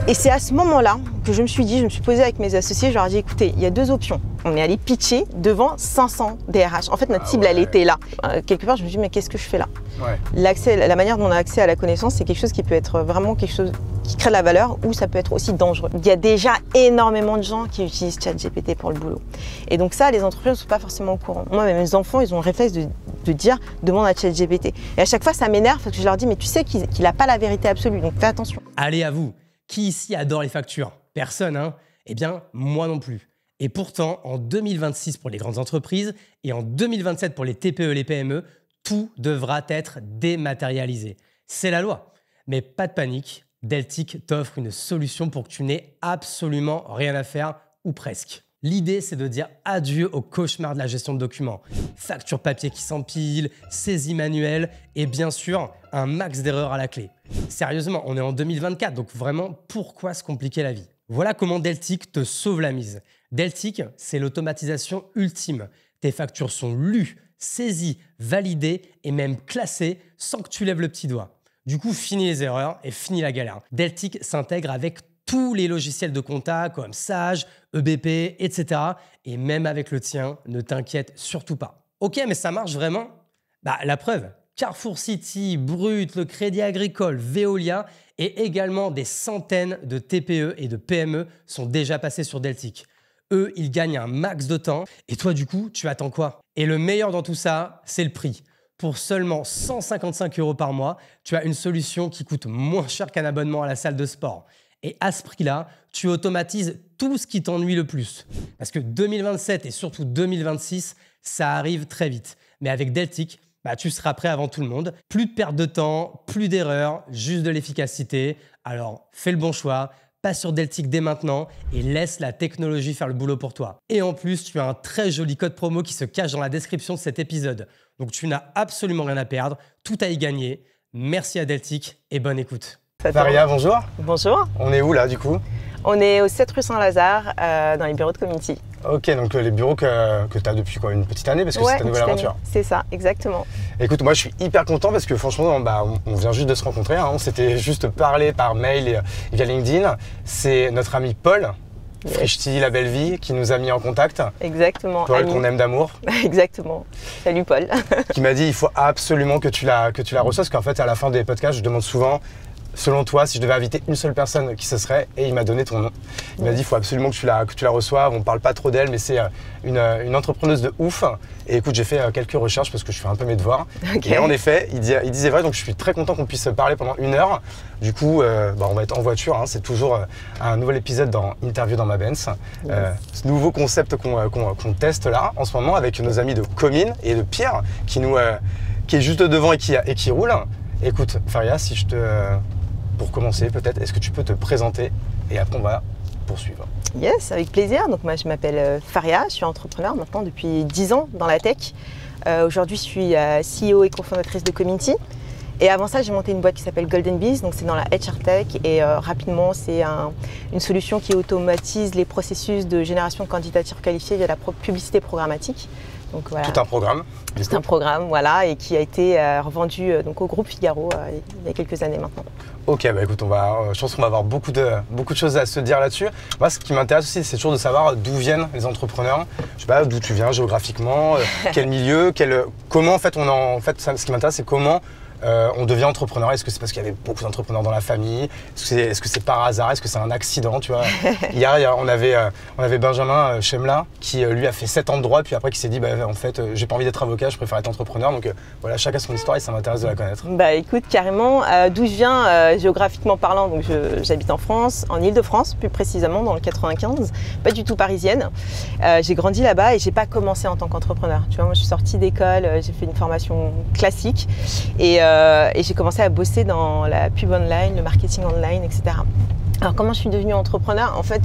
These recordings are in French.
Et c'est à ce moment-là que je me suis posée avec mes associés, je leur ai dit, écoutez, il y a deux options. On est allé pitcher devant 500 DRH. En fait, notre cible, elle était là. Quelque part, je me suis dit, mais qu'est-ce que je fais là? La manière dont on a accès à la connaissance, c'est quelque chose qui peut être vraiment quelque chose qui crée de la valeur ou ça peut être aussi dangereux. Il y a déjà énormément de gens qui utilisent ChatGPT pour le boulot. Et donc ça, les entreprises ne sont pas forcément au courant. Moi, mes enfants, ils ont le réflexe de dire, demande à ChatGPT. Et à chaque fois, ça m'énerve parce que je leur dis, mais tu sais qu'il n'a pas la vérité absolue, donc fais attention. Allez, à vous. Qui ici adore les factures? Personne, hein? Eh bien, moi non plus. Et pourtant, en 2026 pour les grandes entreprises et en 2027 pour les TPE et les PME, tout devra être dématérialisé. C'est la loi. Mais pas de panique, Deltic t'offre une solution pour que tu n'aies absolument rien à faire, ou presque. L'idée, c'est de dire adieu au cauchemar de la gestion de documents. Factures papier qui s'empilent, saisies manuelles et bien sûr, un max d'erreurs à la clé. Sérieusement, on est en 2024, donc vraiment, pourquoi se compliquer la vie? Voilà comment Deltic te sauve la mise. Deltic, c'est l'automatisation ultime. Tes factures sont lues, saisies, validées et même classées sans que tu lèves le petit doigt. Du coup, fini les erreurs et fini la galère. Deltic s'intègre avec tous les logiciels de compta comme Sage, EBP, etc. Et même avec le tien, ne t'inquiète surtout pas. Ok, mais ça marche vraiment? La preuve, Carrefour City, Brut, le Crédit Agricole, Veolia et également des centaines de TPE et de PME sont déjà passés sur Deltic. Eux, ils gagnent un max de temps et toi, du coup, tu attends quoi? Et le meilleur dans tout ça, c'est le prix. Pour seulement 155 € par mois, tu as une solution qui coûte moins cher qu'un abonnement à la salle de sport. Et à ce prix-là, tu automatises tout ce qui t'ennuie le plus. Parce que 2027 et surtout 2026, ça arrive très vite. Mais avec Deltic, tu seras prêt avant tout le monde. Plus de perte de temps, plus d'erreurs, juste de l'efficacité. Alors, fais le bon choix, passe sur Deltic dès maintenant et laisse la technologie faire le boulot pour toi. Et en plus, tu as un très joli code promo qui se cache dans la description de cet épisode. Donc, tu n'as absolument rien à perdre, tout à y gagner. Merci à Deltic et bonne écoute. Faria, bonjour. Bonjour. On est où là du coup? On est au 7 rue Saint-Lazare, dans les bureaux de Community. Ok, donc les bureaux que tu as depuis quoi, une petite année parce que c'est ta nouvelle aventure. C'est ça, exactement. Écoute, moi je suis hyper content parce que franchement, on vient juste de se rencontrer. Hein. On s'était juste parlé par mail et via LinkedIn. C'est notre ami Paul, Frichti, La Belle Vie, qui nous a mis en contact. Exactement. Paul, qu'on aime d'amour. Exactement. Salut Paul. Qui m'a dit il faut absolument que tu la reçoives parce qu'en fait à la fin des podcasts, je demande souvent selon toi, si je devais inviter une seule personne, qui ce serait? Et il m'a donné ton nom. Il m'a dit il faut absolument que tu la reçoives. On ne parle pas trop d'elle, mais c'est une entrepreneuse de ouf. Et écoute, j'ai fait quelques recherches parce que je fais un peu mes devoirs. Okay. Et en effet, il disait vrai, donc je suis très content qu'on puisse parler pendant 1 heure. Du coup, on va être en voiture. Hein. C'est toujours un nouvel épisode dans Interview dans ma Benz. Ce nouveau concept qu'on teste là, en ce moment, avec nos amis de Comine et de Pierre, qui est juste devant et qui roule. Écoute, Faria, pour commencer, peut-être, est-ce que tu peux te présenter et après on va poursuivre? Yes, avec plaisir. Donc moi je m'appelle Faria, je suis entrepreneur maintenant depuis 10 ans dans la tech. Aujourd'hui je suis CEO et cofondatrice de Community. Et avant ça j'ai monté une boîte qui s'appelle Golden Bees, donc c'est dans la HR Tech et rapidement c'est une solution qui automatise les processus de génération de candidatures qualifiées via la publicité programmatique. Donc, voilà. Tout un programme. Tout un programme, voilà, et qui a été revendu au groupe Figaro il y a quelques années maintenant. Ok, écoute, je pense qu'on va avoir beaucoup de choses à se dire là-dessus. Moi, ce qui m'intéresse aussi, c'est toujours de savoir d'où viennent les entrepreneurs. Je sais pas d'où tu viens géographiquement, quel milieu, comment en fait ce qui m'intéresse, c'est comment on devient entrepreneur. Est-ce que c'est parce qu'il y avait beaucoup d'entrepreneurs dans la famille? Est-ce que c'est par hasard? Est-ce que c'est un accident, tu vois? Hier, on avait Benjamin Chemla qui lui a fait 7 ans de droit, puis après qui s'est dit en fait j'ai pas envie d'être avocat, je préfère être entrepreneur. Donc voilà, chacun son histoire et ça m'intéresse de la connaître. Écoute, carrément, d'où je viens géographiquement parlant, donc j'habite en France, en Île-de-France plus précisément dans le 95, pas du tout parisienne. J'ai grandi là-bas et j'ai pas commencé en tant qu'entrepreneur. Tu vois, moi je suis sortie d'école, j'ai fait une formation classique et j'ai commencé à bosser dans la pub online, le marketing online, etc. Alors comment je suis devenue entrepreneur? En fait,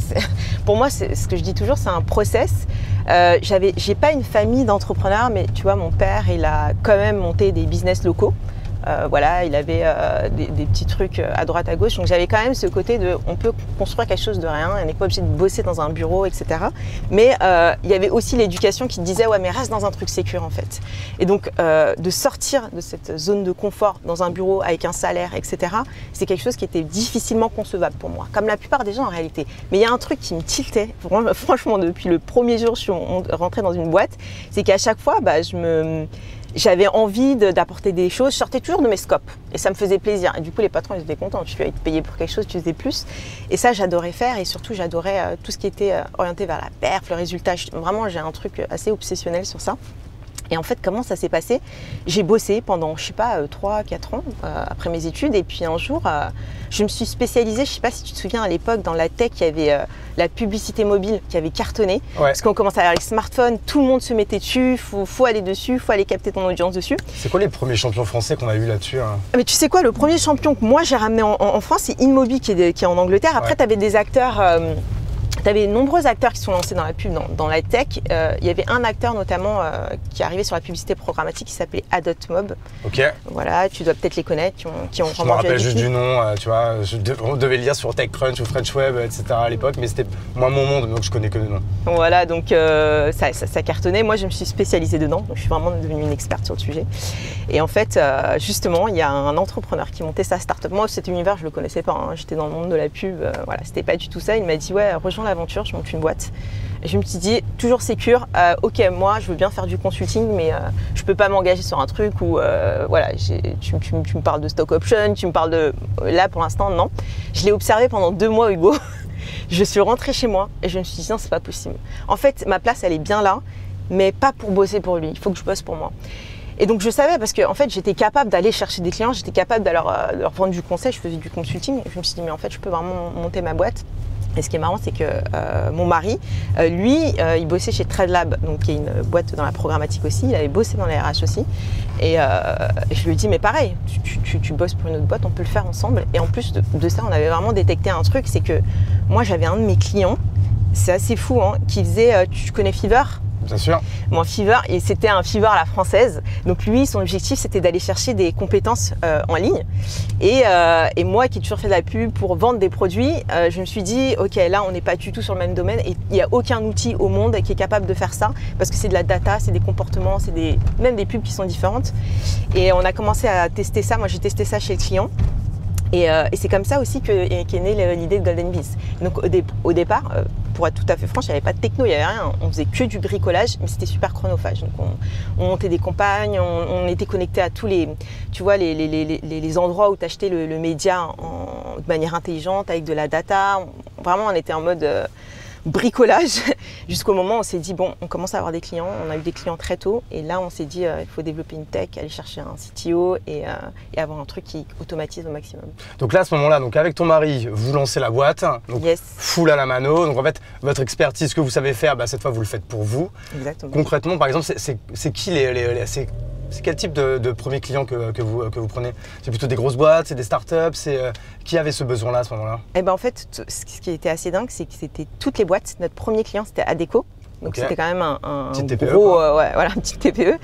pour moi, c'est ce que je dis toujours, c'est un process. J'ai pas une famille d'entrepreneurs, mais tu vois, mon père, il a quand même monté des business locaux. Voilà, il avait des petits trucs à droite, à gauche. Donc j'avais quand même ce côté de, on peut construire quelque chose de rien, on n'est pas obligé de bosser dans un bureau, etc. Mais il y avait aussi l'éducation qui disait, ouais, mais reste dans un truc sécure en fait. Et donc de sortir de cette zone de confort dans un bureau avec un salaire, etc., c'est quelque chose qui était difficilement concevable pour moi, comme la plupart des gens en réalité. Mais il y a un truc qui me tiltait, franchement, depuis le premier jour où je suis rentrée dans une boîte, c'est qu'à chaque fois, j'avais envie d'apporter des choses, je sortais toujours de mes scopes et ça me faisait plaisir. Et du coup, les patrons, ils étaient contents. Tu vas être payé pour quelque chose, tu faisais plus. Et ça, j'adorais faire et surtout, j'adorais tout ce qui était orienté vers la perf, le résultat. Vraiment, j'ai un truc assez obsessionnel sur ça. Et en fait, comment ça s'est passé? J'ai bossé pendant, je sais pas, 3-4 ans après mes études. Et puis un jour, je me suis spécialisée, je sais pas si tu te souviens, à l'époque, dans la tech, il y avait la publicité mobile qui avait cartonné. Ouais. Parce qu'on commençait à avoir les smartphones, tout le monde se mettait dessus, faut aller dessus, faut aller capter ton audience dessus. C'est quoi les premiers champions français qu'on a eu là-dessus, hein? Mais tu sais quoi, le premier champion que moi j'ai ramené en France, c'est InMobi qui est en Angleterre. Après, tu avais des acteurs... Tu avais de nombreux acteurs qui sont lancés dans la pub, dans la tech. Il y avait un acteur notamment qui est arrivé sur la publicité programmatique qui s'appelait Adotmob. Ok. Voilà, tu dois peut-être les connaître, qui ont Je me rappelle juste du nom, tu vois. On devait lire sur TechCrunch ou French Web, etc. à l'époque, mais c'était moi mon monde, donc je connais que le nom. Voilà, donc ça cartonnait. Moi, je me suis spécialisée dedans, donc je suis vraiment devenue une experte sur le sujet. Et en fait, justement, il y a un entrepreneur qui montait sa start-up. Moi, cet univers, je le connaissais pas. Hein. J'étais dans le monde de la pub. Voilà, c'était pas du tout ça. Il m'a dit, ouais, rejoins l'aventure, je monte une boîte. Et je me suis dit, toujours sécure, ok, moi je veux bien faire du consulting, mais je peux pas m'engager sur un truc où, voilà, tu me parles de stock option, tu me parles de... Là, pour l'instant, non. Je l'ai observé pendant 2 mois, Hugo. Je suis rentrée chez moi et je me suis dit, non, c'est pas possible. En fait, ma place, elle est bien là, mais pas pour bosser pour lui. Il faut que je bosse pour moi. Et donc je savais parce que en fait j'étais capable d'aller chercher des clients, j'étais capable de leur vendre du conseil, je faisais du consulting. Et je me suis dit mais en fait je peux vraiment monter ma boîte. Et ce qui est marrant, c'est que mon mari, lui, il bossait chez TradeLab, donc qui est une boîte dans la programmatique aussi. Il avait bossé dans les RH aussi. Et je lui ai dit, mais pareil, tu bosses pour une autre boîte, on peut le faire ensemble. Et en plus de ça, on avait vraiment détecté un truc, c'est que moi, j'avais un de mes clients, c'est assez fou, hein, qui faisait, tu connais Fiverr ? Bien sûr. Mon Fiverr, et c'était un Fiverr à la française. Donc lui, son objectif, c'était d'aller chercher des compétences en ligne. Et moi, qui ai toujours fait de la pub pour vendre des produits, je me suis dit, ok, là, on n'est pas du tout sur le même domaine et il n'y a aucun outil au monde qui est capable de faire ça parce que c'est de la data, c'est des comportements, c'est même des pubs qui sont différentes. Et on a commencé à tester ça. Moi, j'ai testé ça chez le client. Et c'est comme ça aussi qu'est née l'idée de Golden Biz. Donc au départ, pour être tout à fait franche, il n'y avait pas de techno, il n'y avait rien. On faisait que du bricolage, mais c'était super chronophage. Donc on montait des campagnes, on était connecté à tous les, tu vois, les endroits où tu achetais le média de manière intelligente, avec de la data. Vraiment, on était en mode bricolage jusqu'au moment où on s'est dit bon, on commence à avoir des clients, on a eu des clients très tôt et là on s'est dit il faut développer une tech, aller chercher un CTO et avoir un truc qui automatise au maximum. Donc là à ce moment-là, donc avec ton mari, vous lancez la boîte, donc yes. Full à la mano, donc en fait votre expertise, ce que vous savez faire, cette fois vous le faites pour vous. Exactement. Concrètement par exemple, c'est qui c'est quel type de premiers clients que vous prenez? C'est plutôt des grosses boîtes, c'est des startups, qui avait ce besoin-là à ce moment-là? Eh ben en fait, ce qui était assez dingue, c'est que c'était toutes les boîtes. Notre premier client, c'était Adecco. Donc c'était quand même un TPE, gros, voilà, un petit TPE.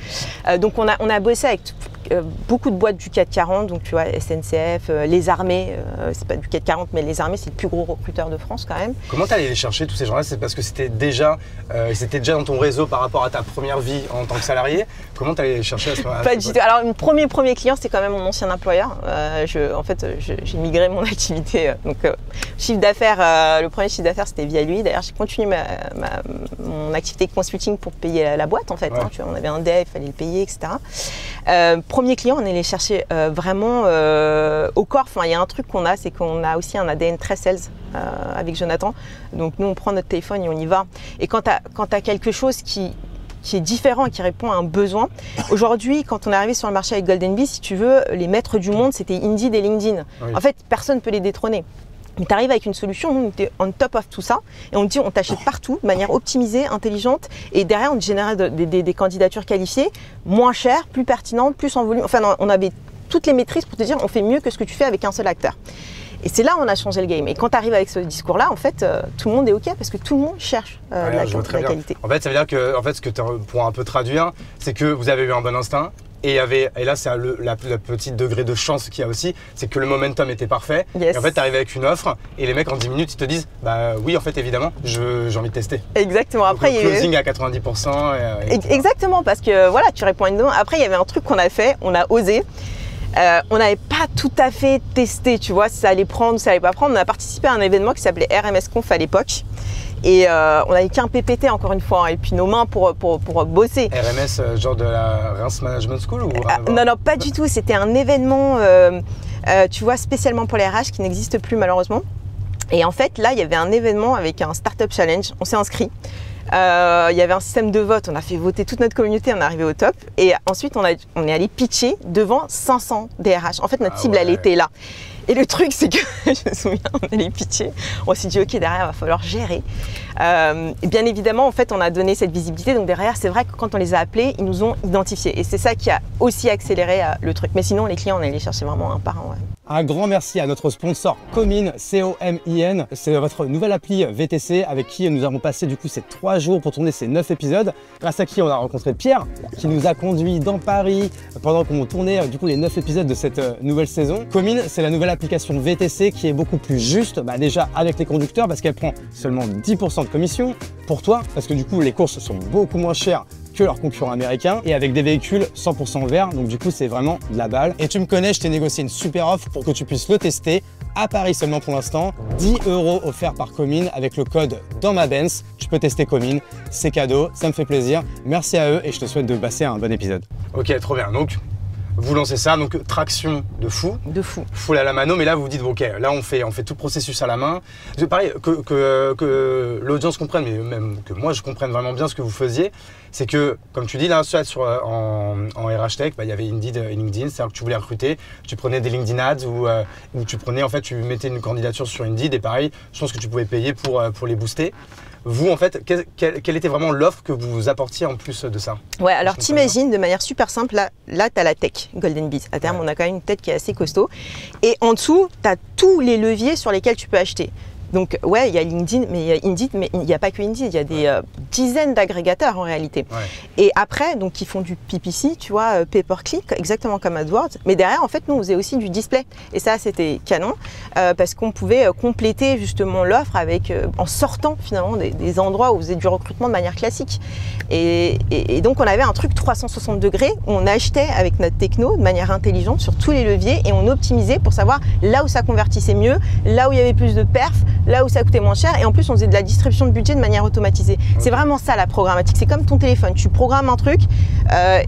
Donc on a bossé avec beaucoup de boîtes du CAC 40, donc tu vois SNCF, les armées, c'est pas du CAC 40 mais les armées c'est le plus gros recruteur de France quand même. Comment tu allais les chercher tous ces gens-là? C'est parce que c'était déjà dans ton réseau par rapport à ta première vie en tant que salarié. Comment tu allais les chercher à ce moment-là? Pas du tout. Alors mon premier client c'était quand même mon ancien employeur. En fait j'ai migré mon activité, donc chiffre d'affaires, le premier chiffre d'affaires c'était via lui. D'ailleurs j'ai continué mon activité consulting pour payer la boîte en fait. Ouais. Hein, tu vois, on avait un dev, il fallait le payer, etc. Premier client, on est allé chercher vraiment au corps. Enfin, il y a un truc qu'on a, c'est qu'on a aussi un ADN très sales avec Jonathan. Donc nous, on prend notre téléphone et on y va. Et quand tu as quelque chose qui est différent et qui répond à un besoin. Aujourd'hui, quand on est arrivé sur le marché avec Golden Bee, si tu veux, les maîtres du monde, c'était Indeed et LinkedIn. Oui. En fait, personne ne peut les détrôner. Tu arrives avec une solution, nous, on était on top of tout ça, et on te dit on t'achète partout de manière optimisée, intelligente, et derrière on te générait des candidatures qualifiées, moins chères, plus pertinentes, plus en volume. Enfin, on avait toutes les maîtrises pour te dire on fait mieux que ce que tu fais avec un seul acteur. Et c'est là où on a changé le game. Et quand tu arrives avec ce discours-là, en fait, tout le monde est OK parce que tout le monde cherche la qualité. En fait, ça veut dire que, ce que pour un peu traduire, c'est que vous avez eu un bon instinct, Et là, c'est la petite degré de chance qu'il y a aussi, c'est que le momentum était parfait. Yes. Et en fait, tu arrives avec une offre et les mecs en 10 minutes, ils te disent bah oui, en fait, évidemment, j'ai envie de tester. Exactement. Donc, Après, le closing à 90%. Exactement, parce que voilà, tu réponds à une demande. Après, il y avait un truc qu'on a fait, on a osé. On n'avait pas tout à fait testé, tu vois, si ça allait prendre ou ça allait pas prendre. On a participé à un événement qui s'appelait RMS Conf à l'époque. Et on avait qu'un PPT encore une fois, hein, et puis nos mains pour bosser. RMS, genre de la Reims Management School ou Non, pas du tout. C'était un événement, tu vois, spécialement pour les RH qui n'existe plus malheureusement. Et en fait, là, il y avait un événement avec un Startup Challenge. On s'est inscrit. Il y avait un système de vote. On a fait voter toute notre communauté. On est arrivé au top. Et ensuite, on est allé pitcher devant 500 DRH. En fait, notre cible, elle était là. Et le truc, c'est que, je me souviens, on allait pitcher, on s'est dit, ok, derrière, il va falloir gérer. Et bien évidemment, en fait, on a donné cette visibilité. Donc derrière, c'est vrai que quand on les a appelés, ils nous ont identifiés. Et c'est ça qui a aussi accéléré le truc. Mais sinon, les clients, on allait les chercher vraiment un par un. Ouais. Un grand merci à notre sponsor Comin, C-O-M-I-N. C'est votre nouvelle appli VTC avec qui nous avons passé du coup ces 3 jours pour tourner ces 9 épisodes. Grâce à qui on a rencontré Pierre, qui nous a conduit dans Paris pendant qu'on tournait du coup les 9 épisodes de cette nouvelle saison. Comin, c'est la nouvelle application VTC qui est beaucoup plus juste, déjà avec les conducteurs parce qu'elle prend seulement 10% de commission pour toi, parce que du coup les courses sont beaucoup moins chères que leurs concurrents américains et avec des véhicules 100% verts, donc du coup c'est vraiment de la balle. Et tu me connais, je t'ai négocié une super offre pour que tu puisses le tester à Paris seulement pour l'instant. 10 € offerts par Comin avec le code dans ma Benz. Tu peux tester Comin, c'est cadeau, ça me fait plaisir. Merci à eux et je te souhaite de passer un bon épisode. Ok, trop bien. Donc vous lancez ça, donc traction de fou. De fou. Full à la mano, mais là vous vous dites, ok, là on fait tout le processus à la main. Pareil, que l'audience comprenne, mais même que moi je comprenne vraiment bien ce que vous faisiez, c'est que, comme tu dis, là, en RH Tech, il y avait Indeed et LinkedIn, c'est-à-dire que tu voulais recruter, tu prenais des LinkedIn Ads ou tu prenais, en fait, tu mettais une candidature sur Indeed et pareil, je pense que tu pouvais payer pour les booster. Vous, en fait, quelle était vraiment l'offre que vous apportiez en plus de ça? Ouais, alors t'imagines de manière super simple, là tu as la tech, Golden Bees. À terme, on a quand même une tête qui est assez costaud. Et en dessous, tu as tous les leviers sur lesquels tu peux acheter. Donc ouais, il y a LinkedIn, mais il y a Indeed, mais il n'y a pas que Indeed, il y a des dizaines d'agrégateurs en réalité. Ouais. Et après, donc ils font du PPC, tu vois, pay-per-click, exactement comme AdWords. Mais derrière, en fait, nous, on faisait aussi du display. Et ça, c'était canon, parce qu'on pouvait compléter justement l'offre avec, en sortant finalement des endroits où on faisait du recrutement de manière classique. Et donc, on avait un truc 360 degrés où on achetait avec notre techno de manière intelligente sur tous les leviers et on optimisait pour savoir là où ça convertissait mieux, là où il y avait plus de perf, là où ça coûtait moins cher et en plus on faisait de la distribution de budget de manière automatisée. Okay. C'est vraiment ça la programmatique, c'est comme ton téléphone, tu programmes un truc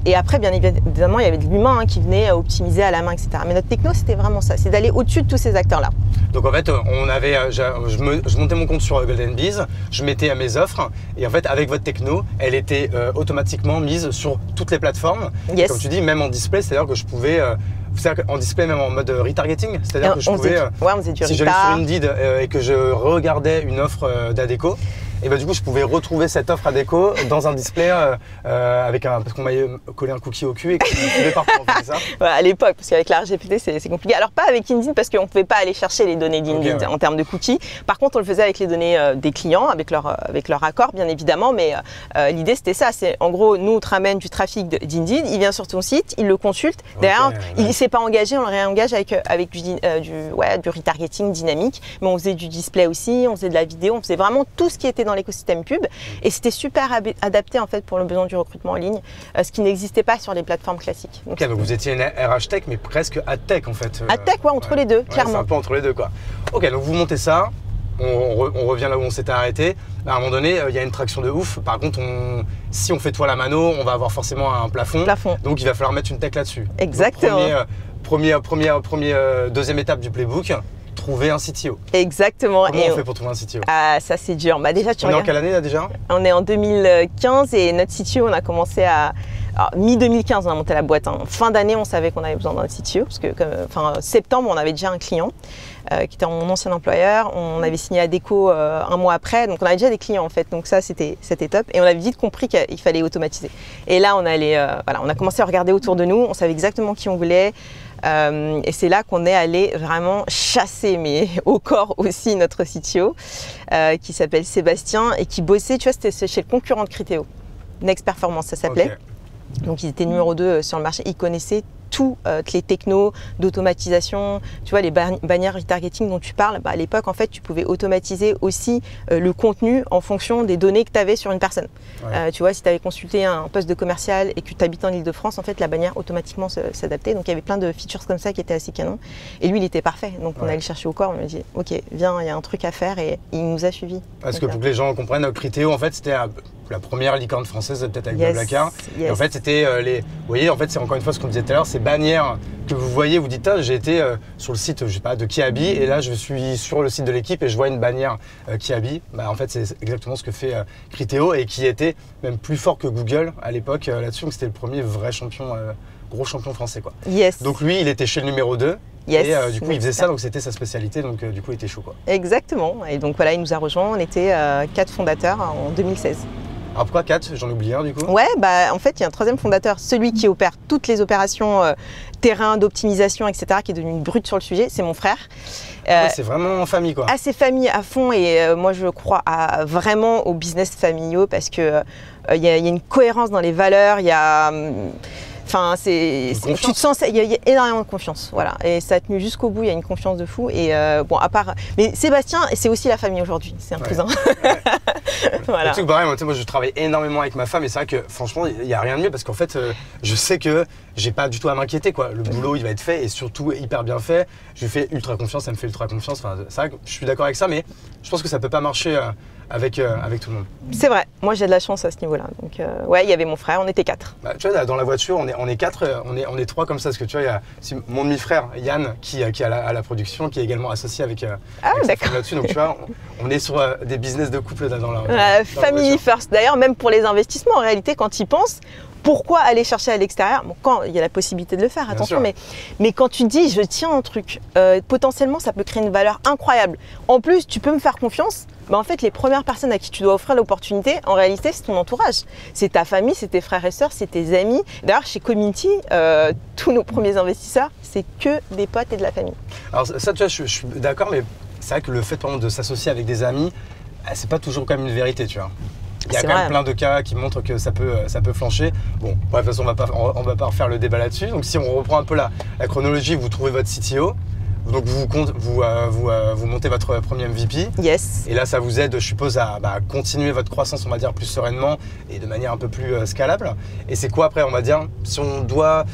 et après bien évidemment il y avait de l'humain qui venait optimiser à la main, etc. Mais notre techno c'était vraiment ça, c'est d'aller au-dessus de tous ces acteurs-là. Donc en fait on avait, je montais mon compte sur Golden Bees, je mettais mes offres et en fait avec votre techno, elle était automatiquement mise sur toutes les plateformes. Yes. Comme tu dis, même en display, c'est-à-dire que je pouvais en display même en mode retargeting, c'est-à-dire que je pouvais, si j'allais sur Indeed et que je regardais une offre d'Adecco, et bah du coup je pouvais retrouver cette offre Adecco dans un display avec parce qu'on m'avait collé un cookie au cul et qu'on pouvait partout en fait, c'est ça? Ouais, à l'époque, parce qu'avec la RGPD c'est compliqué. Alors pas avec Indeed parce qu'on ne pouvait pas aller chercher les données d'Indeed en termes de cookies. Par contre on le faisait avec les données des clients, avec leur accord bien évidemment, mais l'idée c'était ça, c'est en gros nous on te ramène du trafic d'Indeed, il vient sur ton site, il le consulte, derrière il ne s'est pas engagé, on le réengage avec du retargeting dynamique, mais on faisait du display aussi, on faisait de la vidéo, on faisait vraiment tout ce qui était dans l'écosystème pub et c'était super adapté en fait pour le besoin du recrutement en ligne, ce qui n'existait pas sur les plateformes classiques. Donc vous étiez une RH Tech mais presque AdTech en fait. AdTech, ouais, entre les deux, clairement. C'est un peu entre les deux quoi. Ok, donc vous montez ça, on revient là où on s'était arrêté. À un moment donné, il y a une traction de ouf. Par contre, si on fait tout à la mano, on va avoir forcément un plafond. Donc il va falloir mettre une tech là-dessus. Exactement. Deuxième étape du playbook. Trouver un CTO. Exactement. Comment on fait pour trouver un CTO? Ah, ça c'est dur. Déjà, on est en quelle année là déjà? On est en 2015 et notre CTO, on a commencé à... mi-2015, on a monté la boîte. Hein. Fin d'année, on savait qu'on avait besoin d'un CTO parce que septembre, on avait déjà un client qui était mon ancien employeur. On avait signé Adecco un mois après, donc on avait déjà des clients en fait. Donc ça, c'était top. Et on avait vite compris qu'il fallait automatiser. Et là, on a commencé à regarder autour de nous. On savait exactement qui on voulait. Et c'est là qu'on est allé vraiment chasser, mais au corps aussi, notre CTO qui s'appelle Sébastien et qui bossait, tu vois, c'était chez le concurrent de Criteo. Next Performance, ça s'appelait. Okay. Donc ils étaient numéro 2 sur le marché, ils connaissaient toutes les technos d'automatisation, tu vois, les bannières retargeting dont tu parles, à l'époque, en fait, tu pouvais automatiser aussi le contenu en fonction des données que tu avais sur une personne. Ouais. Tu vois, si tu avais consulté un poste de commercial et que tu habites en Ile-de-France, en fait, la bannière automatiquement s'adaptait. Donc, il y avait plein de features comme ça qui étaient assez canons. Et lui, il était parfait. Donc, on allait le chercher au corps, on lui a dit, OK, viens, il y a un truc à faire, et il nous a suivis. Parce que pour que les gens comprennent, Criteo, en fait, c'était la première licorne française, peut-être avec Blablacar. Et en fait, c'était vous voyez, en fait, c'est encore une fois ce qu'on disait tout à l'heure, ces bannières que vous voyez, vous dites, j'ai été sur le site, je sais pas, de Kiabi, et là, je suis sur le site de l'équipe et je vois une bannière Kiabi. En fait, c'est exactement ce que fait Criteo, et qui était même plus fort que Google à l'époque là-dessus. Donc, c'était le premier vrai champion, gros champion français, quoi. Donc, lui, il était chez le numéro 2. Et du coup, il faisait ça, donc c'était sa spécialité, donc du coup, il était chaud, quoi. Exactement. Et donc, voilà, il nous a rejoints. On était 4 fondateurs en 2016. Alors pourquoi 4? J'en oublie un du coup. Ouais, en fait, il y a un troisième fondateur, celui qui opère toutes les opérations terrain, d'optimisation, etc., qui est devenu brut sur le sujet, c'est mon frère. C'est vraiment famille, quoi. C'est famille à fond, et moi je crois vraiment aux business familiaux, parce que il y a une cohérence dans les valeurs, il y a... Enfin, tu te sens, il y a énormément de confiance, voilà. Et ça a tenu jusqu'au bout, il y a une confiance de fou. Et bon, à part, mais Sébastien, c'est aussi la famille aujourd'hui, c'est un cousin. Voilà. C'est pareil, moi je travaille énormément avec ma femme, et c'est vrai que franchement, il n'y a rien de mieux, parce qu'en fait, je sais que j'ai pas du tout à m'inquiéter, quoi. Le boulot, il va être fait, et surtout hyper bien fait. Je lui fais ultra confiance, elle me fait ultra confiance. Enfin, c'est vrai que je suis d'accord avec ça, mais je pense que ça peut pas marcher avec tout le monde. C'est vrai, moi j'ai de la chance à ce niveau-là. Donc ouais, il y avait mon frère, on était 4. Tu vois, dans la voiture, on est 4, on est 3 comme ça, parce que tu vois, il y a mon demi-frère Yann qui est à la production, qui est également associé avec sa femme là-dessus. Donc tu vois, on est sur des business de couple dans la family first. D'ailleurs, même pour les investissements, en réalité, quand ils pensent, pourquoi aller chercher à l'extérieur? Bon, quand il y a la possibilité de le faire, attention, mais quand tu dis je tiens un truc, potentiellement ça peut créer une valeur incroyable. En plus, tu peux me faire confiance. En fait, les premières personnes à qui tu dois offrir l'opportunité, en réalité, c'est ton entourage. C'est ta famille, c'est tes frères et sœurs, c'est tes amis. D'ailleurs, chez Community, tous nos premiers investisseurs, c'est que des potes et de la famille. Alors ça, tu vois, je suis d'accord, mais c'est vrai que le fait, par exemple, de s'associer avec des amis, c'est pas toujours quand même une vérité, tu vois. Il y a quand même plein de cas qui montrent que ça peut flancher. Bon, bref, de toute façon, on va pas refaire le débat là-dessus. Donc, si on reprend un peu la chronologie, vous trouvez votre CTO. Donc, vous montez votre premier MVP. Yes. Et là, ça vous aide, je suppose, à continuer votre croissance, on va dire, plus sereinement et de manière un peu plus scalable. Et c'est quoi après, on va dire, si on doit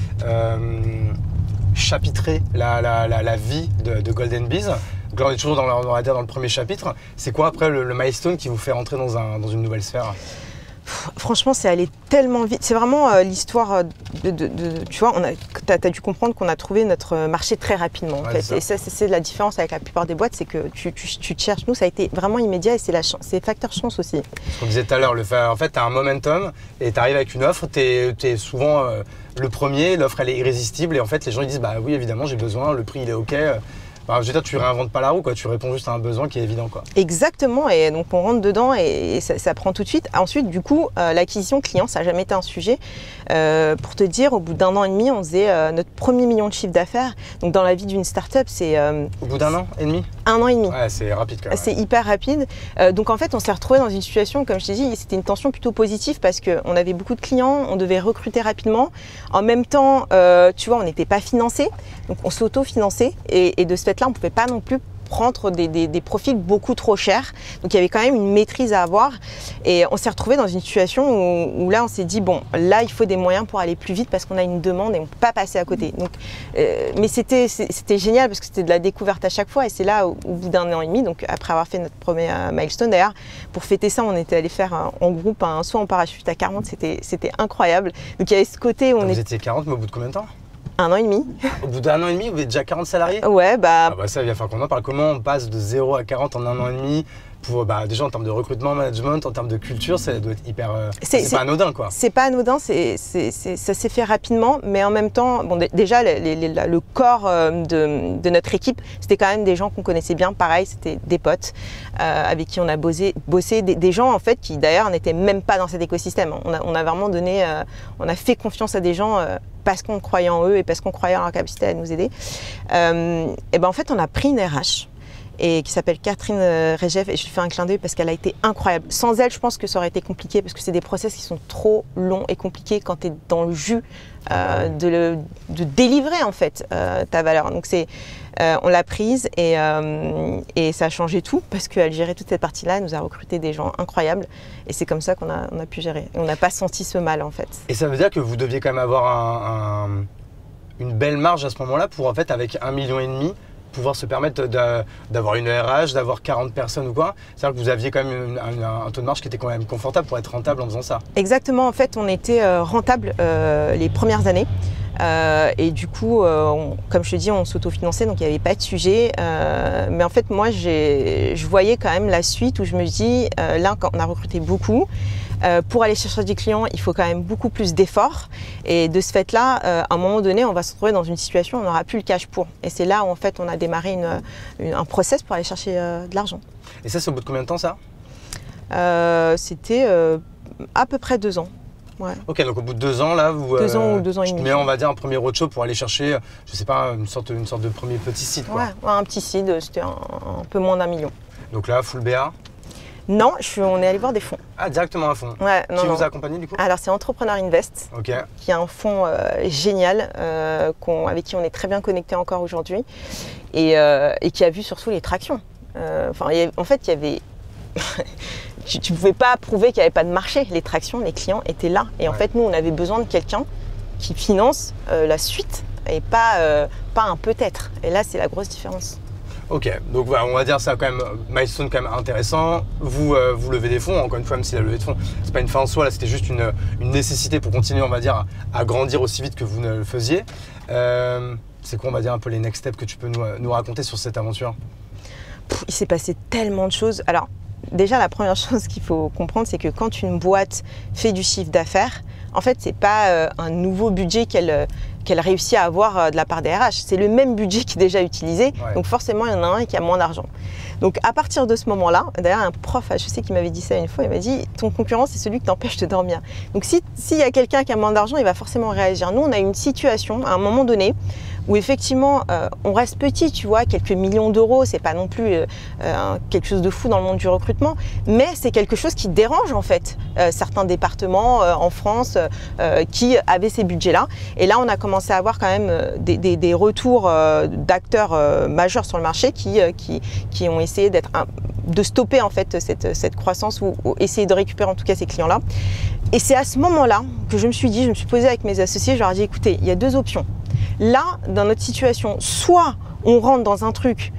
chapitrer la vie de Golden Bees? Donc là, on est toujours on va dire, dans le premier chapitre. C'est quoi après le milestone qui vous fait rentrer dans une nouvelle sphère? Franchement, c'est allé tellement vite. C'est vraiment l'histoire tu vois, tu as dû comprendre qu'on a trouvé notre marché très rapidement. En fait. Et ça, c'est la différence avec la plupart des boîtes, c'est que tu te cherches. Nous, ça a été vraiment immédiat, et c'est facteur chance aussi. Ce qu'on disait tout à l'heure, en fait, tu as un momentum et tu arrives avec une offre, tu es souvent le premier, l'offre elle est irrésistible, et en fait, les gens ils disent oui, évidemment, j'ai besoin, le prix il est OK. Je veux dire, tu réinventes pas la roue, quoi. Tu réponds juste à un besoin qui est évident, quoi. Exactement, et donc on rentre dedans et ça prend tout de suite. Ensuite, du coup, l'acquisition client, ça n'a jamais été un sujet. Pour te dire, au bout d'1 an et demi, on faisait notre premier million de chiffre d'affaires. Donc dans la vie d'une start-up, c'est... Au bout d'1 an et demi? 1 an et demi. Ouais, c'est rapide quand même. C'est hyper rapide. Donc en fait, on s'est retrouvé dans une situation, comme je t'ai dit, c'était une tension plutôt positive, parce qu'on avait beaucoup de clients, on devait recruter rapidement. En même temps, tu vois, on n'était pas financé, donc on s'auto-finançait, et de ce fait-là, on ne pouvait pas non plus prendre des profils beaucoup trop chers. Donc il y avait quand même une maîtrise à avoir, et on s'est retrouvé dans une situation où là on s'est dit bon, là il faut des moyens pour aller plus vite, parce qu'on a une demande et on ne peut pas passer à côté. Donc, mais c'était génial, parce que c'était de la découverte à chaque fois, et c'est là au bout d'1 an et demi, donc après avoir fait notre premier milestone, d'ailleurs pour fêter ça on était allé faire en groupe un saut en parachute à 40, c'était incroyable. Donc il y avait ce côté où vous étiez 40, mais au bout de combien de temps? 1 an et demi. Au bout d'1 an et demi, vous êtes déjà 40 salariés? Ouais, ça, il va falloir qu'on en parle. Comment on passe de 0 à 40 en 1 an et demi? Pour, déjà en termes de recrutement, management, en termes de culture, ça doit être hyper... c'est pas anodin, quoi. C'est pas anodin, ça s'est fait rapidement, mais en même temps, bon, déjà le corps de notre équipe, c'était quand même des gens qu'on connaissait bien, pareil, c'était des potes avec qui on a bossé, des gens en fait qui d'ailleurs n'étaient même pas dans cet écosystème. On a vraiment donné, on a fait confiance à des gens parce qu'on croyait en eux et parce qu'on croyait en leur capacité à nous aider. Et ben en fait, on a pris une RH. et qui s'appelle Catherine Regev, et je lui fais un clin d'œil parce qu'elle a été incroyable. Sans elle, je pense que ça aurait été compliqué parce que c'est des process qui sont trop longs et compliqués quand tu es dans le jus de délivrer en fait ta valeur. Donc on l'a prise et ça a changé tout parce qu'elle gérait toute cette partie-là, elle nous a recruté des gens incroyables et c'est comme ça qu'on a pu gérer. Et on n'a pas senti ce mal en fait. Et ça veut dire que vous deviez quand même avoir une belle marge à ce moment-là pour en fait avec 1,5 million pouvoir se permettre d'avoir une RH, d'avoir 40 personnes ou quoi. C'est-à-dire que vous aviez quand même un taux de marge qui était quand même confortable pour être rentable en faisant ça. Exactement, en fait on était rentable les premières années. Et du coup, comme je te dis, on s'autofinançait, donc il n'y avait pas de sujet. Mais en fait, moi, je voyais quand même la suite où je me dis, là, quand on a recruté beaucoup, pour aller chercher des clients, il faut quand même beaucoup plus d'efforts. Et de ce fait-là, à un moment donné, on va se retrouver dans une situation où on n'aura plus le cash pour. Et c'est là où, en fait, on a démarré un process pour aller chercher de l'argent. Et ça, c'est au bout de combien de temps, ça? C'était à peu près 2 ans. Ouais. Ok, donc au bout de 2 ans, là, vous 2 ans ou 2 ans et demi. Mais on va dire un premier roadshow pour aller chercher, je sais pas, une sorte de premier petit site. Quoi. Ouais, un petit site, c'était un peu moins d'1 million. Donc là, full BA? Non, on est allé voir des fonds. Ah, directement un fonds. Ouais, Qui vous a accompagné du coup? Alors c'est Entrepreneur Invest, qui est un fonds génial, avec qui on est très bien connecté encore aujourd'hui, et qui a vu surtout les tractions. En fait, il y avait... tu ne pouvais pas prouver qu'il n'y avait pas de marché. Les tractions, les clients étaient là. Et en fait, nous, on avait besoin de quelqu'un qui finance la suite et pas un peut-être. Et là, c'est la grosse différence. Ok, donc voilà, on va dire ça quand même, milestone quand même intéressant. Vous levez des fonds, encore une fois, même si la levée de fonds, c'est pas une fin en soi, là c'était juste une nécessité pour continuer, on va dire, à grandir aussi vite que vous ne le faisiez. C'est quoi, on va dire, un peu les next steps que tu peux nous raconter sur cette aventure? Il s'est passé tellement de choses. Alors, déjà, la première chose qu'il faut comprendre, c'est que quand une boîte fait du chiffre d'affaires, en fait, c'est pas un nouveau budget qu'elle réussit à avoir de la part des RH. C'est le même budget qui est déjà utilisé. Ouais. Donc forcément, il y en a un qui a moins d'argent. Donc à partir de ce moment-là, d'ailleurs, un prof HEC qui m'avait dit ça une fois, il m'a dit « ton concurrent, c'est celui qui t'empêche de dormir ». Donc s'il y a quelqu'un qui a moins d'argent, il va forcément réagir. Nous, on a une situation, à un moment donné, où effectivement, on reste petit, tu vois, quelques millions d'euros, c'est pas non plus quelque chose de fou dans le monde du recrutement, mais c'est quelque chose qui dérange en fait certains départements en France qui avaient ces budgets-là. Et là, on a commencé à avoir quand même des retours d'acteurs majeurs sur le marché qui ont essayé de stopper en fait cette croissance ou essayer de récupérer en tout cas ces clients-là. Et c'est à ce moment-là que je me suis posée avec mes associés, je leur ai dit écoutez, il y a 2 options. Là, dans notre situation, soit on rentre dans un truc,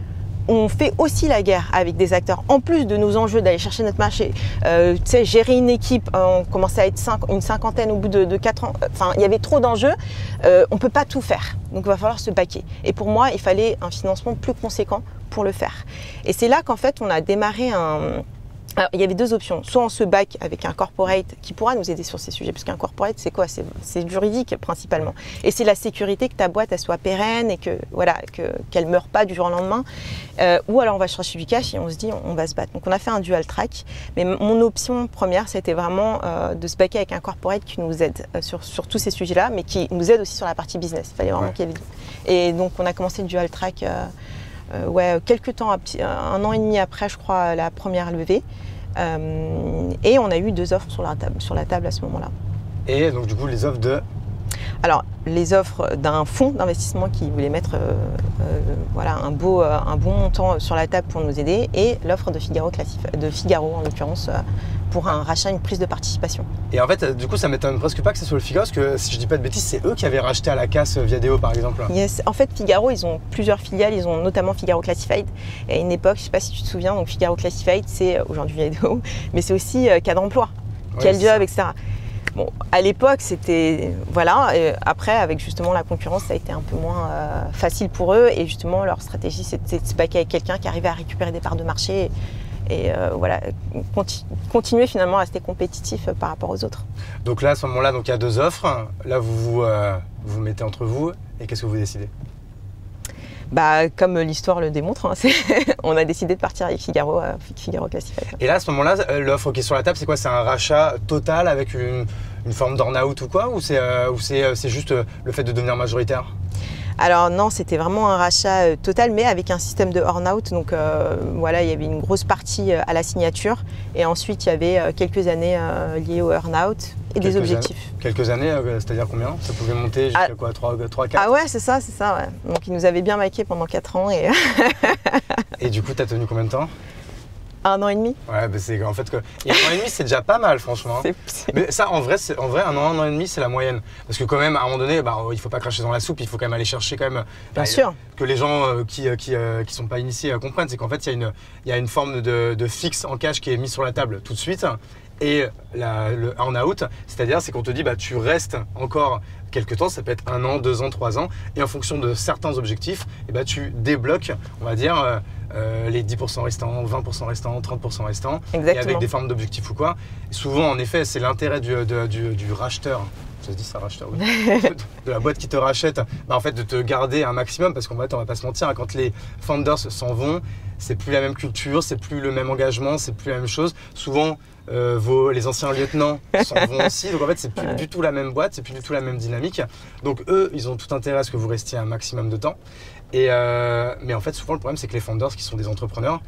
on fait aussi la guerre avec des acteurs, en plus de nos enjeux d'aller chercher notre marché, tu sais, gérer une équipe, on commençait à être une cinquantaine au bout de 4 ans, enfin, il y avait trop d'enjeux, on ne peut pas tout faire, donc il va falloir se baquer. Et pour moi, il fallait un financement plus conséquent pour le faire. Et c'est là qu'en fait, on a démarré Alors, il y avait 2 options. Soit on se back avec un corporate qui pourra nous aider sur ces sujets, parce qu'un corporate, c'est quoi? C'est juridique principalement. Et c'est la sécurité que ta boîte elle soit pérenne et qu'elle ne meure pas du jour au lendemain. Ou alors on va chercher du cash et on se dit on va se battre. Donc on a fait un dual track. Mais mon option première, c'était vraiment de se backer avec un corporate qui nous aide sur tous ces sujets-là, mais qui nous aide aussi sur la partie business. Il fallait vraiment qu'il y ait les 2. Et donc on a commencé le dual track quelques temps, 1 an et demi après, je crois, la première levée. Et on a eu 2 offres sur la table à ce moment-là. Et donc du coup, les offres de... Alors, les offres d'un fonds d'investissement qui voulait mettre un bon montant sur la table pour nous aider, et l'offre de Figaro en l'occurrence, pour un rachat, une prise de participation. Et en fait, du coup, ça ne m'étonne presque pas que ce soit le Figaro, parce que si je dis pas de bêtises, c'est eux qui avaient racheté à la casse Viadeo par exemple. Yes. En fait, Figaro, ils ont plusieurs filiales, ils ont notamment Figaro Classified. Et à une époque, je ne sais pas si tu te souviens, donc Figaro Classified, c'est aujourd'hui Viadeo, mais c'est aussi Cadre Emploi, Quel Job, etc. Bon, à l'époque, c'était... Voilà, et après, avec justement la concurrence, ça a été un peu moins facile pour eux. Et justement, leur stratégie, c'était de se baquer avec quelqu'un qui arrivait à récupérer des parts de marché et continuer finalement à rester compétitif par rapport aux autres. Donc là, à ce moment-là, il y a 2 offres. Là, vous mettez entre vous. Et qu'est-ce que vous décidez? Comme l'histoire le démontre, hein, on a décidé de partir avec Figaro Classified. Et là, à ce moment-là, l'offre qui est sur la table, c'est quoi? C'est un rachat total avec une forme d'earn-out ou quoi? Ou c'est juste le fait de devenir majoritaire? Alors non, c'était vraiment un rachat total, mais avec un système de earn-out. Donc voilà, il y avait une grosse partie à la signature. Et ensuite, il y avait quelques années liées au earn-out et des objectifs. Quelques années, c'est-à-dire combien? Ça pouvait monter jusqu'à quoi, 3, 4? Ah ouais, c'est ça, ouais. Donc ils nous avaient bien maqué pendant 4 ans. Et du coup, tu as tenu combien de temps? 1 an et demi. Ouais, bah c'est en fait que. Et 1 an et demi, c'est déjà pas mal, franchement. Mais ça, en vrai, 1 an et demi, c'est la moyenne. Parce que, quand même, à un moment donné, il faut pas cracher dans la soupe, il faut quand même aller chercher, quand même. Bien sûr. Que les gens qui sont pas initiés comprennent, c'est qu'en fait, il y a une forme de fixe en cash qui est mis sur la table tout de suite. Et le earn-out, c'est-à-dire, c'est qu'on te dit, tu restes encore quelques temps, ça peut être 1 an, 2 ans, 3 ans, et en fonction de certains objectifs, tu débloques, on va dire, les 10% restants, 20% restants, 30% restants, Exactement. Et avec des formes d'objectifs ou quoi. Et souvent, en effet, c'est l'intérêt du racheteur. Ça se dit ça, racheteur, oui. De la boîte qui te rachète, en fait, de te garder un maximum, parce qu'en fait, on va pas se mentir, quand les founders s'en vont, c'est plus la même culture, c'est plus le même engagement, c'est plus la même chose. Souvent, les anciens lieutenants s'en vont aussi, donc en fait, c'est plus du tout la même boîte, c'est plus du tout la même dynamique. Donc eux, ils ont tout intérêt à ce que vous restiez un maximum de temps. Mais en fait, souvent, le problème, c'est que les founders, qui sont des entrepreneurs,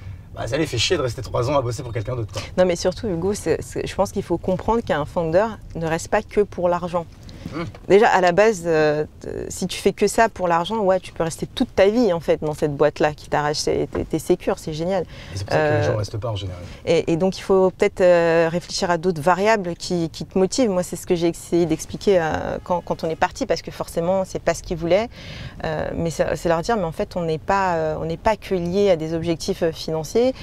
ça les fait chier de rester 3 ans à bosser pour quelqu'un d'autre. Non, mais surtout, Hugo, je pense qu'il faut comprendre qu'un founder ne reste pas que pour l'argent. Déjà, à la base, si tu fais que ça pour l'argent, tu peux rester toute ta vie en fait dans cette boîte-là qui t'a racheté. T'es sécure, c'est génial. Et c'est pour ça que les gens ne restent pas en général. Et donc, il faut peut-être réfléchir à d'autres variables qui te motivent. Moi, c'est ce que j'ai essayé d'expliquer quand on est parti, parce que forcément, c'est pas ce qu'ils voulaient. Mais c'est leur dire, mais en fait, on n'est pas que lié à des objectifs financiers.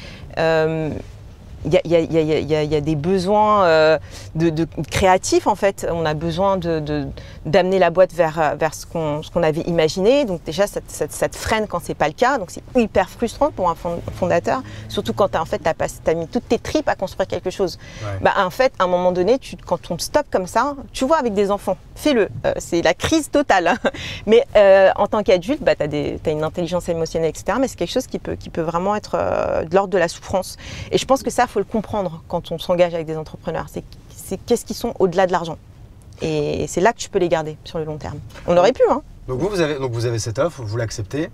Il y a des besoins de créatifs en fait. On a besoin d'amener la boîte vers ce qu'on avait imaginé. Donc déjà, ça te freine quand c'est pas le cas. Donc c'est hyper frustrant pour un fondateur, surtout quand t'as mis toutes tes tripes à construire quelque chose. Ouais. En fait, à un moment donné, quand on te stoppe comme ça, tu vois, avec des enfants, fais-le. C'est la crise totale. Mais en tant qu'adulte, t'as une intelligence émotionnelle, etc. Mais c'est quelque chose qui peut vraiment être de l'ordre de la souffrance. Et je pense que ça, il faut le comprendre quand on s'engage avec des entrepreneurs. C'est qu'est-ce qu'ils sont au-delà de l'argent. Et c'est là que tu peux les garder sur le long terme. On aurait pu, hein. Donc vous avez cette offre, vous l'acceptez.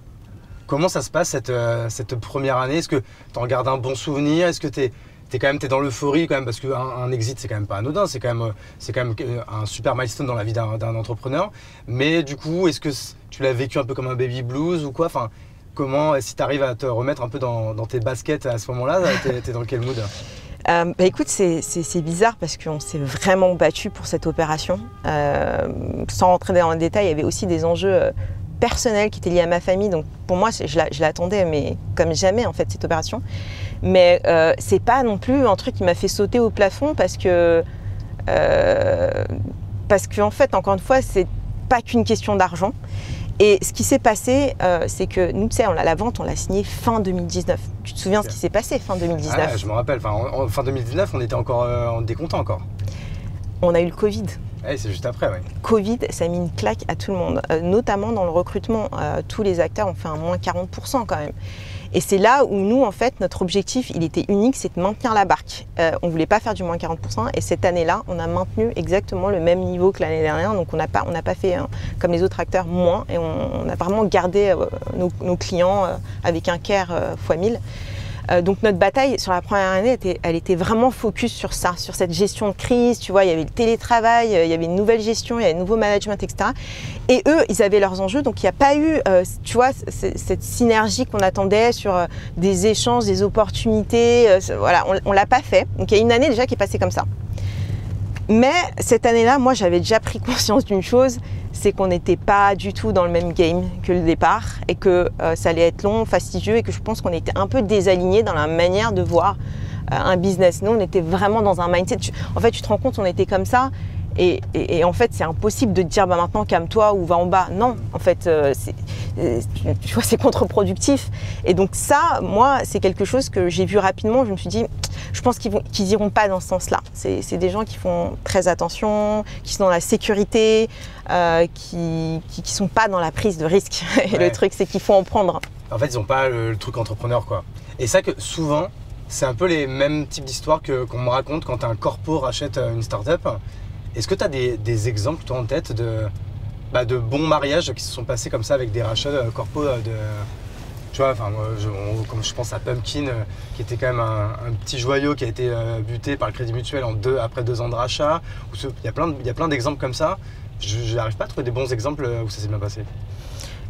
Comment ça se passe cette première année? Est-ce que tu en gardes un bon souvenir? Est-ce que t'es dans l'euphorie quand même? Parce qu'un exit, c'est quand même pas anodin. C'est quand même un super milestone dans la vie d'un entrepreneur. Mais du coup, est-ce que tu l'as vécu un peu comme un baby blues ou quoi? Comment, si tu arrives à te remettre un peu dans tes baskets à ce moment-là, t'es dans quel mood? Écoute, c'est bizarre parce qu'on s'est vraiment battu pour cette opération. Sans rentrer dans le détail, il y avait aussi des enjeux personnels qui étaient liés à ma famille. Donc pour moi, je l'attendais, mais comme jamais en fait, cette opération. Mais c'est pas non plus un truc qui m'a fait sauter au plafond parce que en fait, encore une fois, c'est pas qu'une question d'argent. Et ce qui s'est passé, c'est que nous, tu sais, la vente, on l'a signée fin 2019. Tu te souviens ce qui s'est passé fin 2019? Je me rappelle. Fin 2019, on était encore en décontent encore. On a eu le Covid. Ouais, c'est juste après, ouais. Covid, ça a mis une claque à tout le monde, notamment dans le recrutement. Tous les acteurs ont fait un moins 40% quand même. Et c'est là où nous, en fait, notre objectif, il était unique, c'est de maintenir la barque. On ne voulait pas faire du moins 40%. Et cette année-là, on a maintenu exactement le même niveau que l'année dernière. Donc, on n'a pas fait, comme les autres acteurs, moins. Et on a vraiment gardé nos clients avec un care fois 1000. Donc notre bataille sur la première année, elle était vraiment focus sur ça, sur cette gestion de crise. Tu vois, il y avait le télétravail, il y avait une nouvelle gestion, il y avait un nouveau management, etc. Et eux, ils avaient leurs enjeux, donc il n'y a pas eu, tu vois, cette synergie qu'on attendait sur des échanges, des opportunités. Voilà, on l'a pas fait. Donc il y a une année déjà qui est passée comme ça. Mais cette année-là, moi, j'avais déjà pris conscience d'une chose, c'est qu'on n'était pas du tout dans le même game que le départ et que ça allait être long, fastidieux et que je pense qu'on était un peu désalignés dans la manière de voir un business. Nous, on était vraiment dans un mindset. En fait, tu te rends compte, on était comme ça et en fait, c'est impossible de te dire maintenant calme-toi ou va en bas. Non, en fait, tu vois, c'est contre-productif. Et donc ça, moi, c'est quelque chose que j'ai vu rapidement. Je me suis dit, je pense qu'ils iront pas dans ce sens-là. C'est des gens qui font très attention, qui sont dans la sécurité, qui sont pas dans la prise de risque. Et ouais. Le truc, c'est qu'il faut en prendre. En fait, ils n'ont pas le truc entrepreneur, quoi. Et ça que souvent, c'est un peu les mêmes types d'histoires qu'on me raconte quand un corpo rachète une start-up. Est-ce que tu as des exemples, toi, en tête de bons mariages qui se sont passés comme ça avec des rachats corpo de... Tu vois, enfin, comme je pense à Pumpkin, qui était quand même un petit joyau qui a été buté par le Crédit Mutuel après 2 ans de rachat. Il y a plein d'exemples comme ça. Je n'arrive pas à trouver des bons exemples où ça s'est bien passé.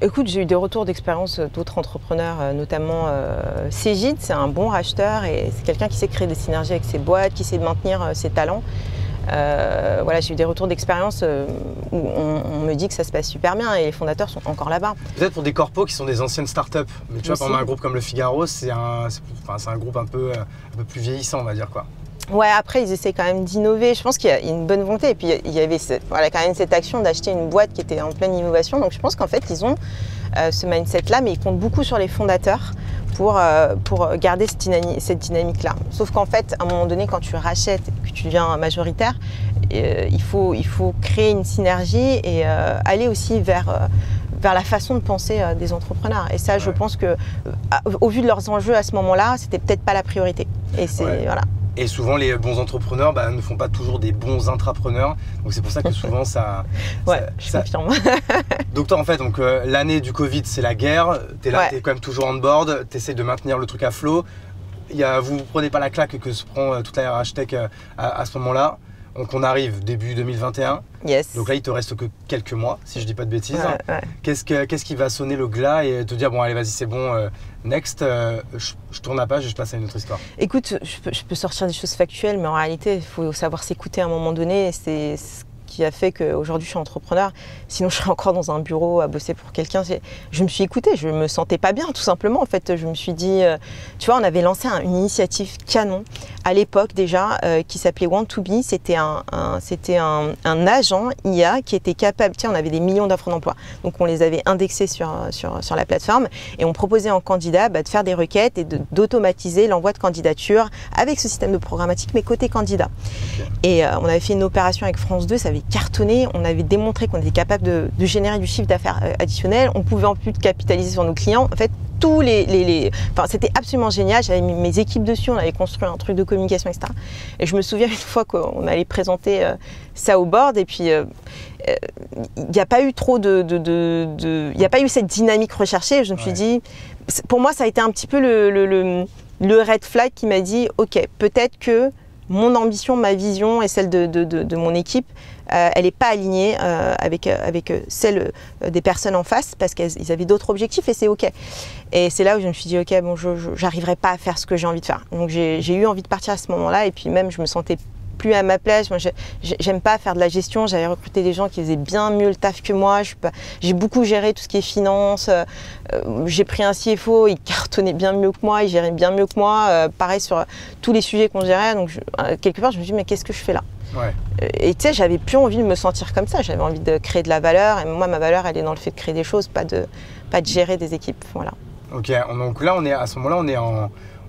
Écoute, j'ai eu des retours d'expérience d'autres entrepreneurs, notamment Cégide, c'est un bon racheteur et c'est quelqu'un qui sait créer des synergies avec ses boîtes, qui sait maintenir ses talents. Voilà, j'ai eu des retours d'expérience où on me dit que ça se passe super bien et les fondateurs sont encore là-bas. Peut-être pour des corpos qui sont des anciennes startups, mais tu vois, pendant un groupe comme le Figaro, c'est un groupe un peu plus vieillissant, on va dire quoi. Ouais, après ils essaient quand même d'innover. Je pense qu'il y a une bonne volonté et puis il y avait quand même cette action d'acheter une boîte qui était en pleine innovation. Donc je pense qu'en fait ils ont ce mindset-là, mais ils comptent beaucoup sur les fondateurs pour garder cette dynamique-là. Sauf qu'en fait, à un moment donné, quand tu rachètes et que tu deviens majoritaire, il faut créer une synergie et aller aussi vers la façon de penser des entrepreneurs. Et ça, je pense que, au vu de leurs enjeux à ce moment-là, c'était peut-être pas la priorité. Et voilà. Et souvent, les bons entrepreneurs ne font pas toujours des bons intrapreneurs. Donc, c'est pour ça que souvent, ça... je confirme. Donc, toi, en fait, l'année du Covid, c'est la guerre. Tu es là, tu es quand même toujours on board. Tu essaies de maintenir le truc à flot. Vous ne prenez pas la claque que se prend toute la RH Tech à ce moment-là. Donc, on arrive début 2021. Yes. Donc là, il te reste que quelques mois, si je dis pas de bêtises. Ouais. Qu'est-ce qui va sonner le glas et te dire, bon, allez, vas-y, c'est bon, next, je tourne la page et je passe à une autre histoire? Écoute, je peux sortir des choses factuelles, mais en réalité, il faut savoir s'écouter à un moment donné. C'est ce qui a fait qu'aujourd'hui, je suis entrepreneur. Sinon, je serais encore dans un bureau à bosser pour quelqu'un. Je me suis écoutée, je me sentais pas bien, tout simplement. En fait, je me suis dit, tu vois, on avait lancé une initiative canon à l'époque déjà, qui s'appelait Want2Be. C'était un agent IA qui était capable, on avait des millions d'offres d'emploi. Donc, on les avait indexées sur la plateforme et on proposait en candidat de faire des requêtes et d'automatiser l'envoi de candidatures avec ce système de programmatique, mais côté candidat. Et on avait fait une opération avec France 2, ça avait cartonné. On avait démontré qu'on était capable de générer du chiffre d'affaires additionnel. On pouvait en plus capitaliser sur nos clients. En fait, c'était absolument génial. J'avais mis mes équipes dessus, on avait construit un truc de communication, etc. Et je me souviens une fois qu'on allait présenter ça au board et puis il n'y a pas eu il n'y a pas eu cette dynamique recherchée. Je me suis dit, pour moi, ça a été un petit peu le red flag qui m'a dit, ok, peut-être que mon ambition, ma vision et celle de mon équipe, elle n'est pas alignée avec celle des personnes en face parce qu'ils avaient d'autres objectifs et c'est ok. Et c'est là où je me suis dit, ok, bon, je n'arriverai pas à faire ce que j'ai envie de faire. Donc j'ai eu envie de partir à ce moment-là et puis même je me sentais plus à ma place. Moi, j'aime pas faire de la gestion. J'avais recruté des gens qui faisaient bien mieux le taf que moi. J'ai beaucoup géré tout ce qui est finance. J'ai pris un CFO, il cartonnait bien mieux que moi, il gérait bien mieux que moi. Pareil sur tous les sujets qu'on gérait. Donc quelque part, je me suis dit, mais qu'est-ce que je fais là? Et tu sais, j'avais plus envie de me sentir comme ça. J'avais envie de créer de la valeur. Et moi, ma valeur, elle est dans le fait de créer des choses, pas de gérer des équipes. Voilà. Ok, donc là, à ce moment-là,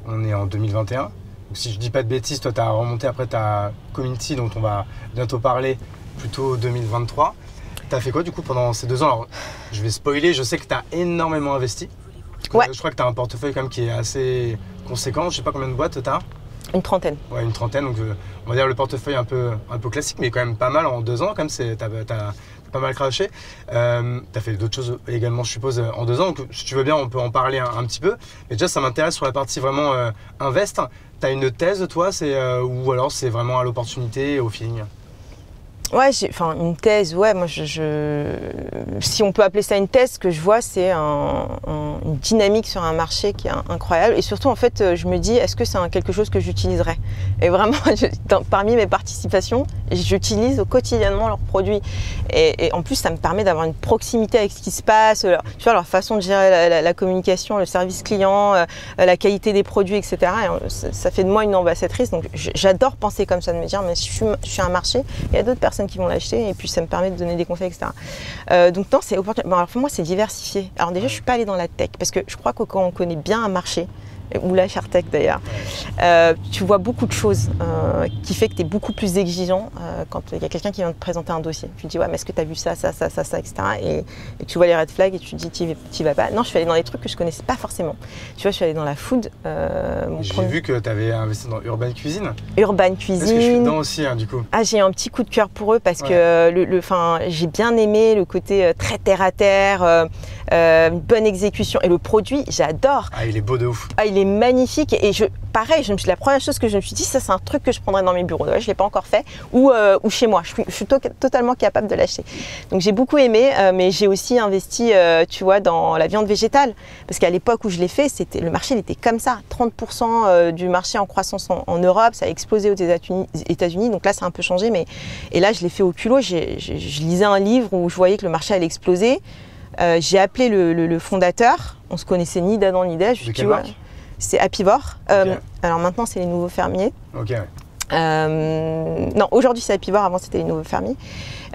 on est en 2021. Donc, si je dis pas de bêtises, toi, tu as remonté après ta community dont on va bientôt parler, plutôt 2023. Tu as fait quoi du coup pendant ces 2 ans? Alors, je vais spoiler, je sais que tu as énormément investi. Ouais. Je crois que tu as un portefeuille quand même qui est assez conséquent. Je sais pas combien de boîtes tu as. Une trentaine. Ouais, une trentaine. Donc, on va dire le portefeuille un peu classique, mais quand même pas mal en 2 ans. Comme t'as pas mal craché. T'as fait d'autres choses également, je suppose, en 2 ans. Donc, si tu veux bien, on peut en parler un petit peu. Mais déjà, ça m'intéresse sur la partie vraiment invest. T'as une thèse, toi, ou alors c'est vraiment à l'opportunité, au feeling? Ouais, une thèse, ouais, moi si on peut appeler ça une thèse, ce que je vois, c'est une dynamique sur un marché qui est incroyable. Et surtout, en fait, je me dis, est-ce que c'est quelque chose que j'utiliserais? Et vraiment, parmi mes participations, j'utilise quotidiennement leurs produits. Et en plus, ça me permet d'avoir une proximité avec ce qui se passe, tu vois, leur façon de gérer la communication, le service client, la qualité des produits, etc. Et ça fait de moi une ambassadrice. Donc, j'adore penser comme ça, de me dire, mais je suis un marché, il y a d'autres personnes qui vont l'acheter et puis ça me permet de donner des conseils, etc. Donc non, c'est opportun. Bon, alors pour moi, c'est diversifié. Alors déjà, je suis pas allée dans la tech parce que je crois que quand on connaît bien un marché, ou la Shark d'ailleurs. Tu vois beaucoup de choses qui fait que tu es beaucoup plus exigeant quand il y a quelqu'un qui vient te présenter un dossier. Tu te dis, ouais, mais est-ce que tu as vu ça, etc. Et tu vois les red flags et tu te dis, t'y vas pas. Non, je suis allée dans des trucs que je connaissais pas forcément. Tu vois, je suis allée dans la food. J'ai vu que tu avais investi dans Urban Cuisine. Urban Cuisine. Parce que je suis dedans aussi, hein, du coup. Ah, j'ai un petit coup de cœur pour eux parce que j'ai bien aimé le côté très terre à terre, une bonne exécution. Et le produit, j'adore. Ah, il est beau de ouf. Ah, il est magnifique. Et pareil, la première chose que je me suis dit, ça c'est un truc que je prendrais dans mes bureaux. Ouais, je ne l'ai pas encore fait. Ou chez moi. Je suis totalement capable de l'acheter. Donc j'ai beaucoup aimé, mais j'ai aussi investi, tu vois, dans la viande végétale. Parce qu'à l'époque où je l'ai fait, le marché il était comme ça. 30% du marché en croissance en Europe, ça a explosé aux États-Unis. Donc là, ça a un peu changé. Et là, je l'ai fait au culot. Je lisais un livre où je voyais que le marché allait exploser. J'ai appelé le fondateur. On se connaissait ni d'Adam ni d'Ève. De quelle marque ? C'est Apivore. Okay. Alors maintenant, c'est les Nouveaux Fermiers. Ok. Non, aujourd'hui c'est Apivore, avant c'était les Nouveaux Fermiers.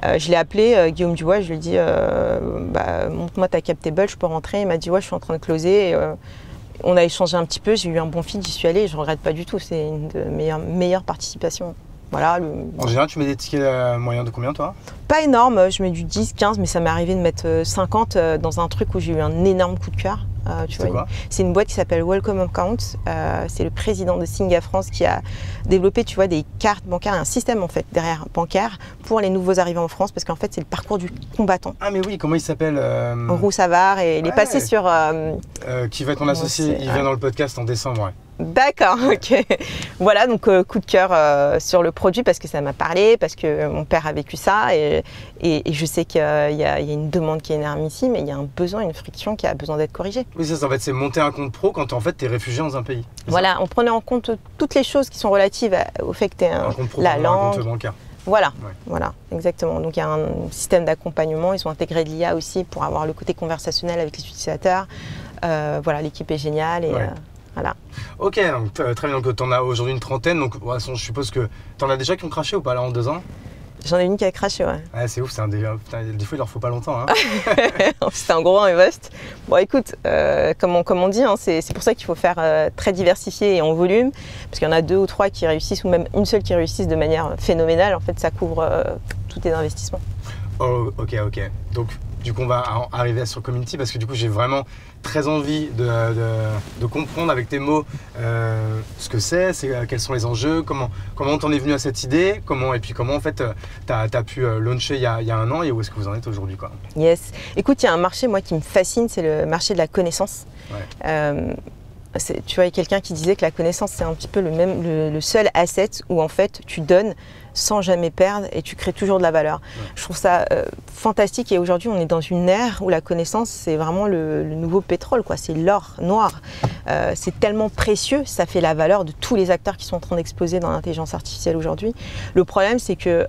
Je l'ai appelé, Guillaume Dubois, je lui ai dit montre-moi ta captable, je peux rentrer. Il m'a dit ouais, je suis en train de closer. On a échangé un petit peu, j'ai eu un bon fit, j'y suis allée, je ne regrette pas du tout, c'est une de mes meilleures participations. Voilà, En général, tu mets des tickets moyens de combien, toi ? Pas énorme, je mets du 10, 15, mais ça m'est arrivé de mettre 50 dans un truc où j'ai eu un énorme coup de cœur. C'est une boîte qui s'appelle Welcome Account. C'est le président de Singa France qui a développé, tu vois, des cartes bancaires et un système en fait derrière bancaire pour les nouveaux arrivants en France, parce qu'en fait c'est le parcours du combattant. Ah mais oui, comment il s'appelle Roux Savard, et il est passé sur. Qui va être mon associé, il vient dans le podcast en décembre. Ouais. D'accord, ok. Voilà, donc coup de cœur sur le produit parce que ça m'a parlé, parce que mon père a vécu ça et je sais qu'il y a une demande qui est énorme ici, mais il y a un besoin, une friction qui a besoin d'être corrigée. Oui, c'est ça, en fait, c'est monter un compte pro quand en fait tu es réfugié dans un pays. Voilà, on prenait en compte toutes les choses qui sont relatives au fait que tu es un compte pro, la langue. Un compte bancaire. Voilà, voilà, exactement. Donc il y a un système d'accompagnement, ils ont intégré de l'IA aussi pour avoir le côté conversationnel avec les utilisateurs. Voilà, l'équipe est géniale et voilà. Ok, donc, très bien, donc tu en as aujourd'hui une trentaine, donc je suppose que tu en as déjà qui ont craché ou pas là en 2 ans? J'en ai une qui a craché, ouais. Ouais, c'est ouf, des fois il leur faut pas longtemps. Hein. C'est un gros invest. Bon écoute, comme on dit, hein, c'est pour ça qu'il faut faire très diversifié et en volume, parce qu'il y en a 2 ou 3 qui réussissent, ou même une seule qui réussissent de manière phénoménale. En fait, ça couvre tous tes investissements. Oh, ok. Donc du coup on va arriver sur Community, parce que du coup j'ai vraiment très envie de comprendre avec tes mots ce que c'est, quels sont les enjeux, comment t'en es venu à cette idée, comment en fait t'as pu launcher il y a 1 an, et où est-ce que vous en êtes aujourd'hui, quoi. Yes. Écoute, il y a un marché moi qui me fascine, c'est le marché de la connaissance. Ouais. Tu vois, il y a quelqu'un qui disait que la connaissance c'est un petit peu le seul asset où en fait tu donnes sans jamais perdre et tu crées toujours de la valeur. Ouais. Je trouve ça fantastique, et aujourd'hui on est dans une ère où la connaissance c'est vraiment le nouveau pétrole, quoi. C'est l'or noir. C'est tellement précieux, ça fait la valeur de tous les acteurs qui sont en train d'exploser dans l'intelligence artificielle aujourd'hui. Le problème c'est que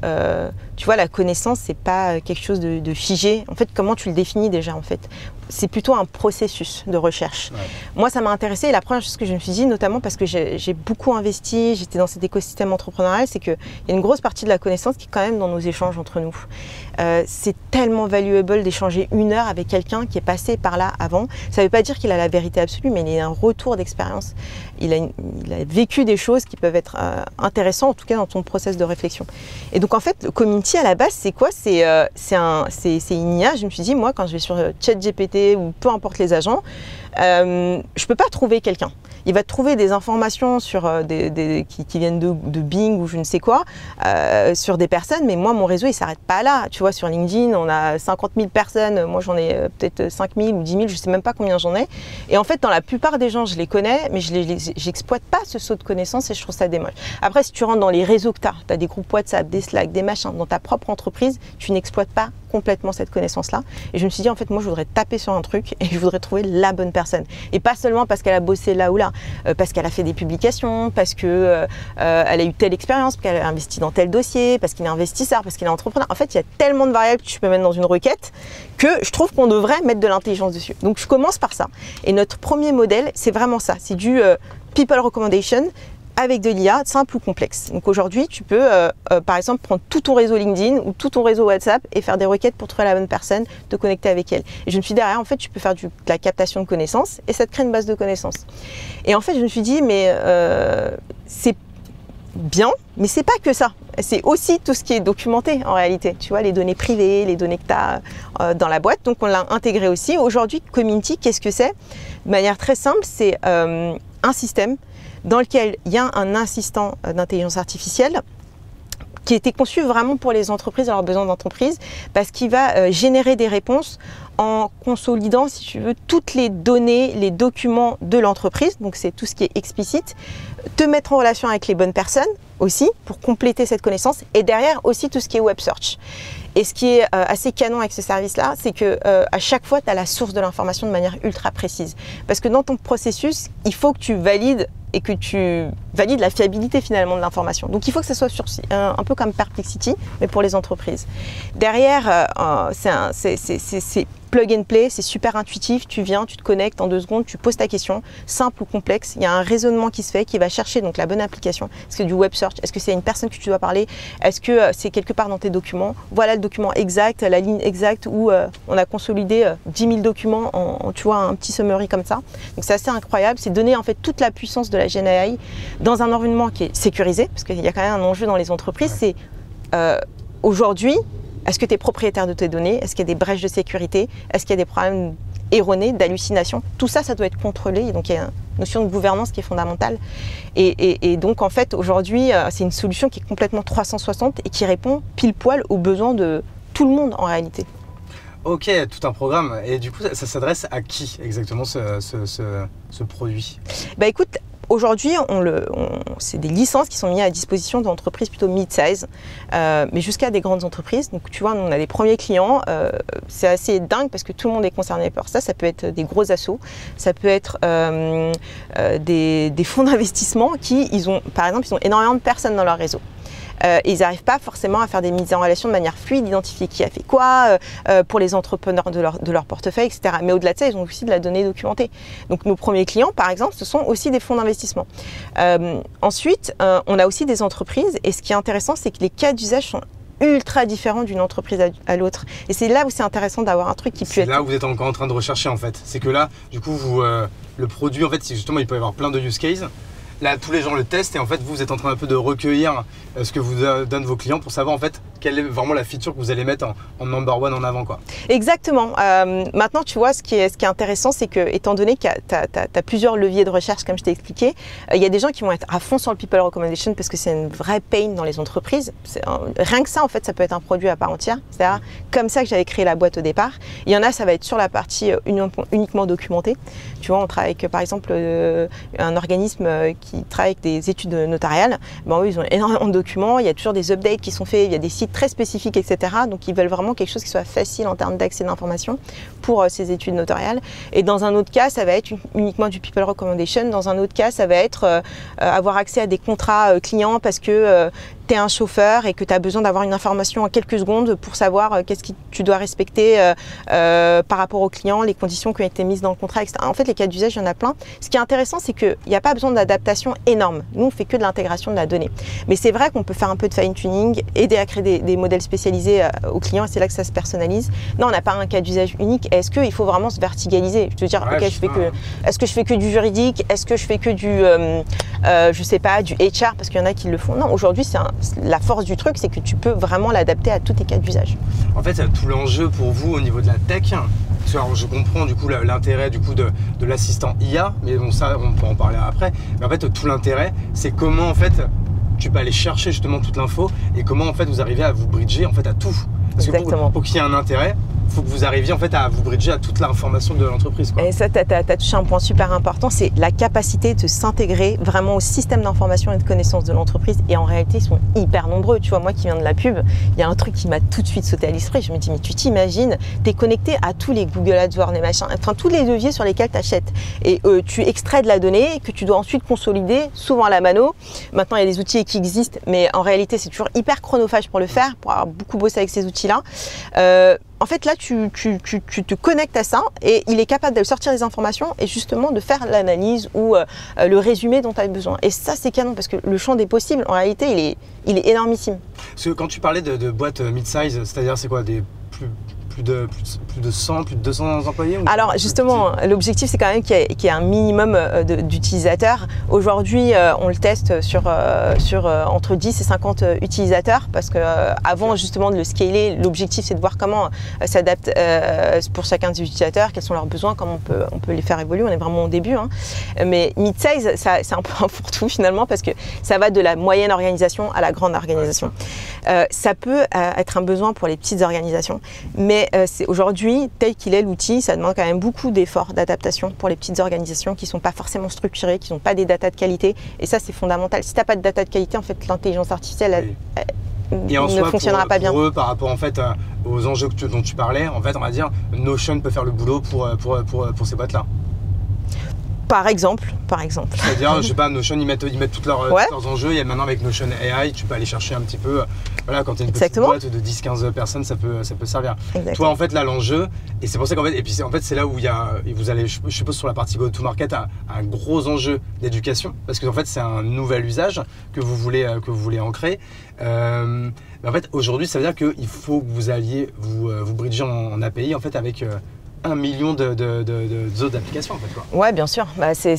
tu vois, la connaissance c'est pas quelque chose de figé. En fait, comment tu le définis déjà en fait? C'est plutôt un processus de recherche. Ouais. Moi ça m'a intéressé, et la première chose que je me suis dit, notamment parce que j'ai beaucoup investi, j'étais dans cet écosystème entrepreneurial, c'est qu'il y a une grosse partie de la connaissance qui est quand même dans nos échanges entre nous. C'est tellement valuable d'échanger 1 heure avec quelqu'un qui est passé par là avant. Ça ne veut pas dire qu'il a la vérité absolue, mais il a un retour d'expérience. Il a vécu des choses qui peuvent être intéressantes, en tout cas dans ton process de réflexion. Et donc en fait, le Community à la base, c'est quoi? C'est une IA. Je me suis dit, moi, quand je vais sur ChatGPT ou peu importe les agents, je peux pas trouver quelqu'un. Il va te trouver des informations sur qui viennent de Bing ou je ne sais quoi, sur des personnes, mais moi mon réseau il s'arrête pas là. Tu vois, sur LinkedIn on a 50 000 personnes, moi j'en ai peut-être 5 000 ou 10 000, je sais même pas combien j'en ai. Et en fait dans la plupart des gens je les connais, mais j'exploite pas ce saut de connaissances, et je trouve ça dommage. Après, si tu rentres dans les réseaux que tu as des groupes WhatsApp, des Slack, des machins, dans ta propre entreprise, tu n'exploites pas complètement cette connaissance-là. Et je me suis dit, en fait, moi, je voudrais taper sur un truc et je voudrais trouver la bonne personne. Et pas seulement parce qu'elle a bossé là ou là, parce qu'elle a fait des publications, parce qu'elle a eu telle expérience, parce qu'elle a investi dans tel dossier, parce qu'il est investisseur, parce qu'il est entrepreneur. En fait, il y a tellement de variables que tu peux mettre dans une requête que je trouve qu'on devrait mettre de l'intelligence dessus. Donc, je commence par ça. Et notre premier modèle, c'est vraiment ça. C'est du people recommendation avec de l'IA, simple ou complexe. Donc aujourd'hui, tu peux, par exemple, prendre tout ton réseau LinkedIn ou tout ton réseau WhatsApp et faire des requêtes pour trouver la bonne personne, te connecter avec elle. Et je me suis dit, derrière, en fait, tu peux faire de la captation de connaissances et ça te crée une base de connaissances. Et en fait, je me suis dit, mais c'est bien, mais c'est pas que ça. C'est aussi tout ce qui est documenté en réalité. Tu vois, les données privées, les données que tu as dans la boîte. Donc, on l'a intégré aussi. Aujourd'hui, Community, qu'est-ce que c'est? De manière très simple, c'est un système dans lequel il y a un assistant d'intelligence artificielle qui a été conçu vraiment pour les entreprises et leurs besoins d'entreprise parce qu'il va générer des réponses en consolidant, si tu veux, toutes les données, les documents de l'entreprise, donc c'est tout ce qui est explicite, te mettre en relation avec les bonnes personnes aussi pour compléter cette connaissance et derrière aussi tout ce qui est web search. Et ce qui est assez canon avec ce service-là, c'est que à chaque fois, tu as la source de l'information de manière ultra précise. Parce que dans ton processus, il faut que tu valides et que tu valides la fiabilité finalement de l'information. Donc il faut que ça soit sur un peu comme Perplexity, mais pour les entreprises. Derrière, c'est plug and play, c'est super intuitif, tu viens, tu te connectes en 2 secondes, tu poses ta question, simple ou complexe, il y a un raisonnement qui se fait, qui va chercher donc la bonne application. Est-ce que c'est du web search? Est-ce que c'est une personne que tu dois parler? Est-ce que c'est quelque part dans tes documents? Voilà le document exact, la ligne exacte où on a consolidé 10 000 documents en tu vois, un petit summary comme ça. Donc c'est assez incroyable, c'est donner en fait toute la puissance de la GenAI dans un environnement qui est sécurisé, parce qu'il y a quand même un enjeu dans les entreprises, c'est aujourd'hui, est-ce que tu es propriétaire de tes données? Est-ce qu'il y a des brèches de sécurité? Est-ce qu'il y a des problèmes erronés, d'hallucination? Tout ça, ça doit être contrôlé. Et donc, il y a une notion de gouvernance qui est fondamentale. Et donc, en fait, aujourd'hui, c'est une solution qui est complètement 360 et qui répond pile poil aux besoins de tout le monde en réalité. Ok, tout un programme. Et du coup, ça s'adresse à qui exactement ce produit? Bah écoute, aujourd'hui, c'est des licences qui sont mises à disposition d'entreprises plutôt mid-size, mais jusqu'à des grandes entreprises. Donc tu vois, on a des premiers clients, c'est assez dingue parce que tout le monde est concerné par ça. Ça peut être des gros assos, ça peut être des fonds d'investissement qui, par exemple, ils ont énormément de personnes dans leur réseau. Ils n'arrivent pas forcément à faire des mises en relation de manière fluide, identifier qui a fait quoi, pour les entrepreneurs de leur portefeuille, etc. Mais au-delà de ça, ils ont aussi de la donnée documentée. Donc nos premiers clients, par exemple, ce sont aussi des fonds d'investissement. Ensuite, on a aussi des entreprises, et ce qui est intéressant, c'est que les cas d'usage sont ultra différents d'une entreprise à l'autre. Et c'est là où c'est intéressant d'avoir un truc qui peut être... C'est là où vous êtes encore en train de rechercher en fait. C'est que là, du coup, le produit, en fait, justement, il peut y avoir plein de use cases. Là, tous les gens le testent et en fait, vous êtes en train un peu de recueillir ce que vous donnent vos clients pour savoir en fait quelle est vraiment la feature que vous allez mettre en number one en avant, quoi. Exactement. Maintenant, tu vois, ce qui est intéressant, c'est que étant donné que tu as plusieurs leviers de recherche, comme je t'ai expliqué, il y a des gens qui vont être à fond sur le people recommendation parce que c'est une vraie pain dans les entreprises. Rien que ça, en fait, ça peut être un produit à part entière. C'est-à-dire comme ça que j'avais créé la boîte au départ. Il y en a, ça va être sur la partie uniquement documentée. Tu vois, on travaille avec, par exemple, un organisme qui travaille avec des études notariales. Bon, eux, ils ont énormément de documents, il y a toujours des updates qui sont faits, il y a des sites très spécifiques, etc. Donc, ils veulent vraiment quelque chose qui soit facile en termes d'accès d'information pour ces études notariales. Et dans un autre cas, ça va être uniquement du people recommendation. Dans un autre cas, ça va être avoir accès à des contrats clients parce que tu es un chauffeur et que tu as besoin d'avoir une information en quelques secondes pour savoir qu'est-ce que tu dois respecter par rapport aux clients, les conditions qui ont été mises dans le contrat, etc. En fait, les cas d'usage, il y en a plein. Ce qui est intéressant, c'est qu'il n'y a pas besoin d'adaptation énorme. Nous, on fait que de l'intégration de la donnée. Mais c'est vrai qu'on peut faire un peu de fine-tuning, aider à créer des modèles spécialisés aux clients et c'est là que ça se personnalise. Non, on n'a pas un cas d'usage unique. Est-ce qu'il faut vraiment se verticaliser? Je veux dire, ouais, ok, est-ce que je fais que du juridique? Est-ce que je fais que du, je sais pas, du HR? Parce qu'il y en a qui le font. Non, aujourd'hui, la force du truc, c'est que tu peux vraiment l'adapter à tous tes cas d'usage. En fait, tout l'enjeu pour vous au niveau de la tech, alors je comprends du coup l'intérêt du coup de l'assistant IA, mais bon ça on peut en parler après. Mais en fait tout l'intérêt c'est comment en fait tu peux aller chercher justement toute l'info et comment en fait vous arrivez à vous bridger en fait à tout. Parce que pour qu'il y ait un intérêt, il faut que vous arriviez en fait à vous bridger à toute l'information de l'entreprise. Et ça, tu as touché un point super important, c'est la capacité de s'intégrer vraiment au système d'information et de connaissances de l'entreprise. Et en réalité, ils sont hyper nombreux. Tu vois, moi qui viens de la pub, il y a un truc qui m'a tout de suite sauté à l'esprit. Je me dis, mais tu t'imagines, tu es connecté à tous les Google AdWords et machin, enfin tous les leviers sur lesquels tu achètes. Et tu extrais de la donnée que tu dois ensuite consolider, souvent à la mano. Maintenant, il y a des outils qui existent, mais en réalité, c'est toujours hyper chronophage pour le faire, pour avoir beaucoup bossé avec ces outils-là. en fait, là, tu te connectes à ça et il est capable de sortir les informations et justement de faire l'analyse ou le résumé dont tu as besoin. Et ça, c'est canon parce que le champ des possibles, en réalité, il est énormissime. Parce que quand tu parlais de boîtes mid-size, c'est-à-dire c'est quoi, des plus de 100, plus de 200 employés? Alors justement, l'objectif c'est quand même qu'il y ait un minimum d'utilisateurs. Aujourd'hui, on le teste sur entre 10 et 50 utilisateurs parce que avant justement de le scaler, l'objectif c'est de voir comment s'adapte pour chacun des utilisateurs, quels sont leurs besoins, comment on peut les faire évoluer. On est vraiment au début, hein. Mais mid-size, c'est un peu un fourre-tout finalement parce que ça va de la moyenne organisation à la grande organisation. Ça peut être un besoin pour les petites organisations, mais c'est aujourd'hui, tel qu'il est l'outil, ça demande quand même beaucoup d'efforts d'adaptation pour les petites organisations qui ne sont pas forcément structurées, qui n'ont pas des datas de qualité. Et ça, c'est fondamental. Si tu n'as pas de data de qualité, en fait, l'intelligence artificielle ne fonctionnera pas bien. Pour eux, par rapport en fait, aux enjeux dont tu parlais, en fait, on va dire Notion peut faire le boulot pour ces boîtes-là. Par exemple. C'est-à-dire, je sais pas, Notion, ils mettent tous leurs enjeux. Et maintenant, avec Notion AI, tu peux aller chercher un petit peu. Voilà, quand tu as une petite boîte de 10-15 personnes, ça peut servir. Exactement. Toi, en fait, là, l'enjeu, et c'est pour ça qu'en fait, c'est là où vous allez, je suppose, sur la partie go-to-market, un gros enjeu d'éducation. Parce que, en fait, c'est un nouvel usage que vous voulez ancrer. En fait, aujourd'hui, ça veut dire qu'il faut que vous alliez vous bridger en API, en fait, avec 1 million d'autres applications en fait quoi. Ouais, bien sûr. Bah, c'est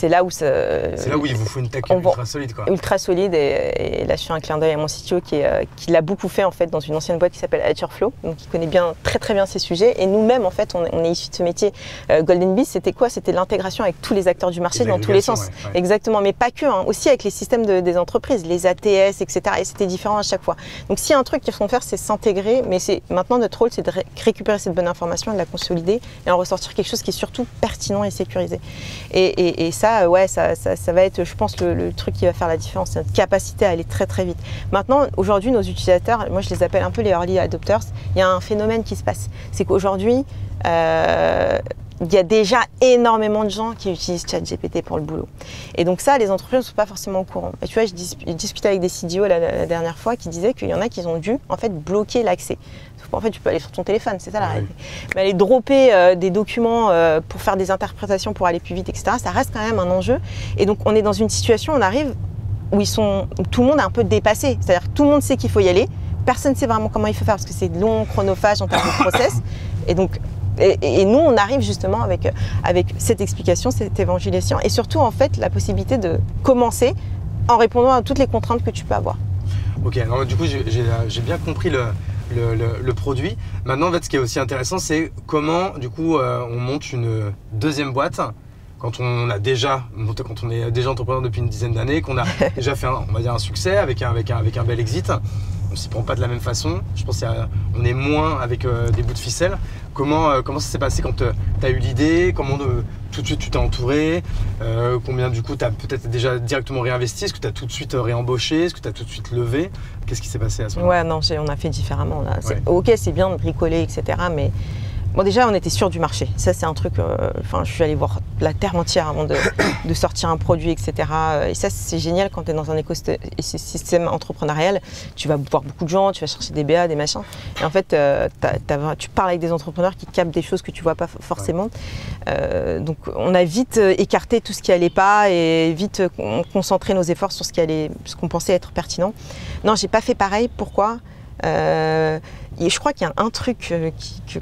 là où c'est là où il vous faut une tech ultra solide quoi. Ultra solide et là je fais un clin d'œil à mon CTO qui l'a beaucoup fait en fait dans une ancienne boîte qui s'appelle Atureflow, donc qui connaît très bien ces sujets. Et nous-mêmes en fait on est issus de ce métier. Golden Bees, c'était quoi? C'était l'intégration avec tous les acteurs du marché dans tous les sens. Ouais. Exactement, mais pas que, hein, aussi avec les systèmes des entreprises, les ATS, etc. Et c'était différent à chaque fois. Donc s'il y a un truc qu'ils font faire, c'est s'intégrer, mais maintenant notre rôle c'est de récupérer cette bonne information et de la consolider et en ressortir quelque chose qui est surtout pertinent et sécurisé. Et ça, ouais, ça va être, je pense, le truc qui va faire la différence, c'est notre capacité à aller très vite. Maintenant, aujourd'hui, nos utilisateurs, moi je les appelle un peu les early adopters, il y a un phénomène qui se passe. C'est qu'aujourd'hui, il y a déjà énormément de gens qui utilisent ChatGPT pour le boulot. Et donc ça, les entreprises ne sont pas forcément au courant. Et tu vois, je discutais avec des CDO la dernière fois qui disaient qu'il y en a qui ont dû en fait bloquer l'accès. En fait, tu peux aller sur ton téléphone, c'est ça la réalité. Mais aller dropper des documents pour faire des interprétations, pour aller plus vite, etc., ça reste quand même un enjeu. Et donc, on est dans une situation, on arrive où tout le monde est un peu dépassé. C'est-à-dire que tout le monde sait qu'il faut y aller. Personne ne sait vraiment comment il faut faire parce que c'est long, chronophage en termes de process. Et donc, et nous, on arrive justement avec cette explication, cette évangélisation et surtout, en fait, la possibilité de commencer en répondant à toutes les contraintes que tu peux avoir. Ok, alors du coup, j'ai bien compris le produit. Maintenant, en fait, ce qui est aussi intéressant, c'est comment, du coup, on monte une deuxième boîte quand on est déjà entrepreneur depuis une dizaine d'années, qu'on a déjà fait, on va dire, un succès avec un bel exit. On s'y prend pas de la même façon. Je pense qu'on est moins avec des bouts de ficelle. Comment ça s'est passé quand tu as eu l'idée? Comment tout de suite tu t'es entouré? Combien du coup tu as peut-être déjà directement réinvesti? Est-ce que tu as tout de suite réembauché? Est-ce que tu as tout de suite levé? Qu'est-ce qui s'est passé à ce moment-là? Ouais, non, on a fait différemment. Là. Ok, c'est bien de bricoler, etc. Mais bon, déjà, on était sûr du marché. Ça, c'est un truc. Je suis allée voir la terre entière avant de sortir un produit, etc. Et ça, c'est génial quand tu es dans un écosystème entrepreneurial. Tu vas voir beaucoup de gens, tu vas chercher des BA, des machins. Et en fait, tu parles avec des entrepreneurs qui captent des choses que tu vois pas forcément. Donc, on a vite écarté tout ce qui allait pas et vite concentré nos efforts sur ce qu'on pensait être pertinent. Non, j'ai pas fait pareil. Pourquoi? Et je crois qu'il y a un truc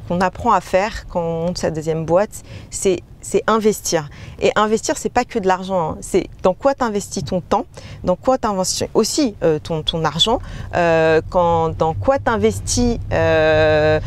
qu'on apprend à faire quand on monte sa deuxième boîte, c'est investir. Et investir, c'est pas que de l'argent. Hein. C'est dans quoi tu investis ton temps, dans quoi tu investis aussi ton argent, dans quoi tu investis les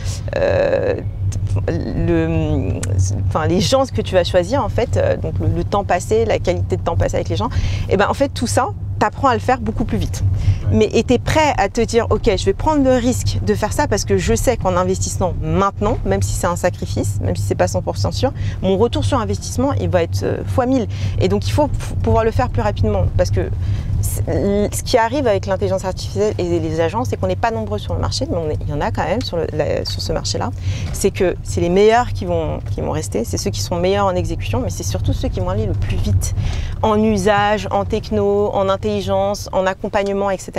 gens que tu vas choisir en fait, donc le temps passé, la qualité de temps passé avec les gens. Et ben en fait tout ça, t'apprends à le faire beaucoup plus vite. Mais tu es prêt à te dire, ok, je vais prendre le risque de faire ça parce que je sais qu'en investissant maintenant, même si c'est un sacrifice, même si c'est pas 100% sûr, mon retour sur investissement, il va être x 1000. Et donc, il faut pouvoir le faire plus rapidement parce que Ce qui arrive avec l'intelligence artificielle et les agences, c'est qu'on n'est pas nombreux sur le marché, mais il y en a quand même sur ce marché-là. C'est que c'est les meilleurs qui vont rester, c'est ceux qui sont meilleurs en exécution, mais c'est surtout ceux qui vont aller le plus vite en usage, en techno, en intelligence, en accompagnement, etc.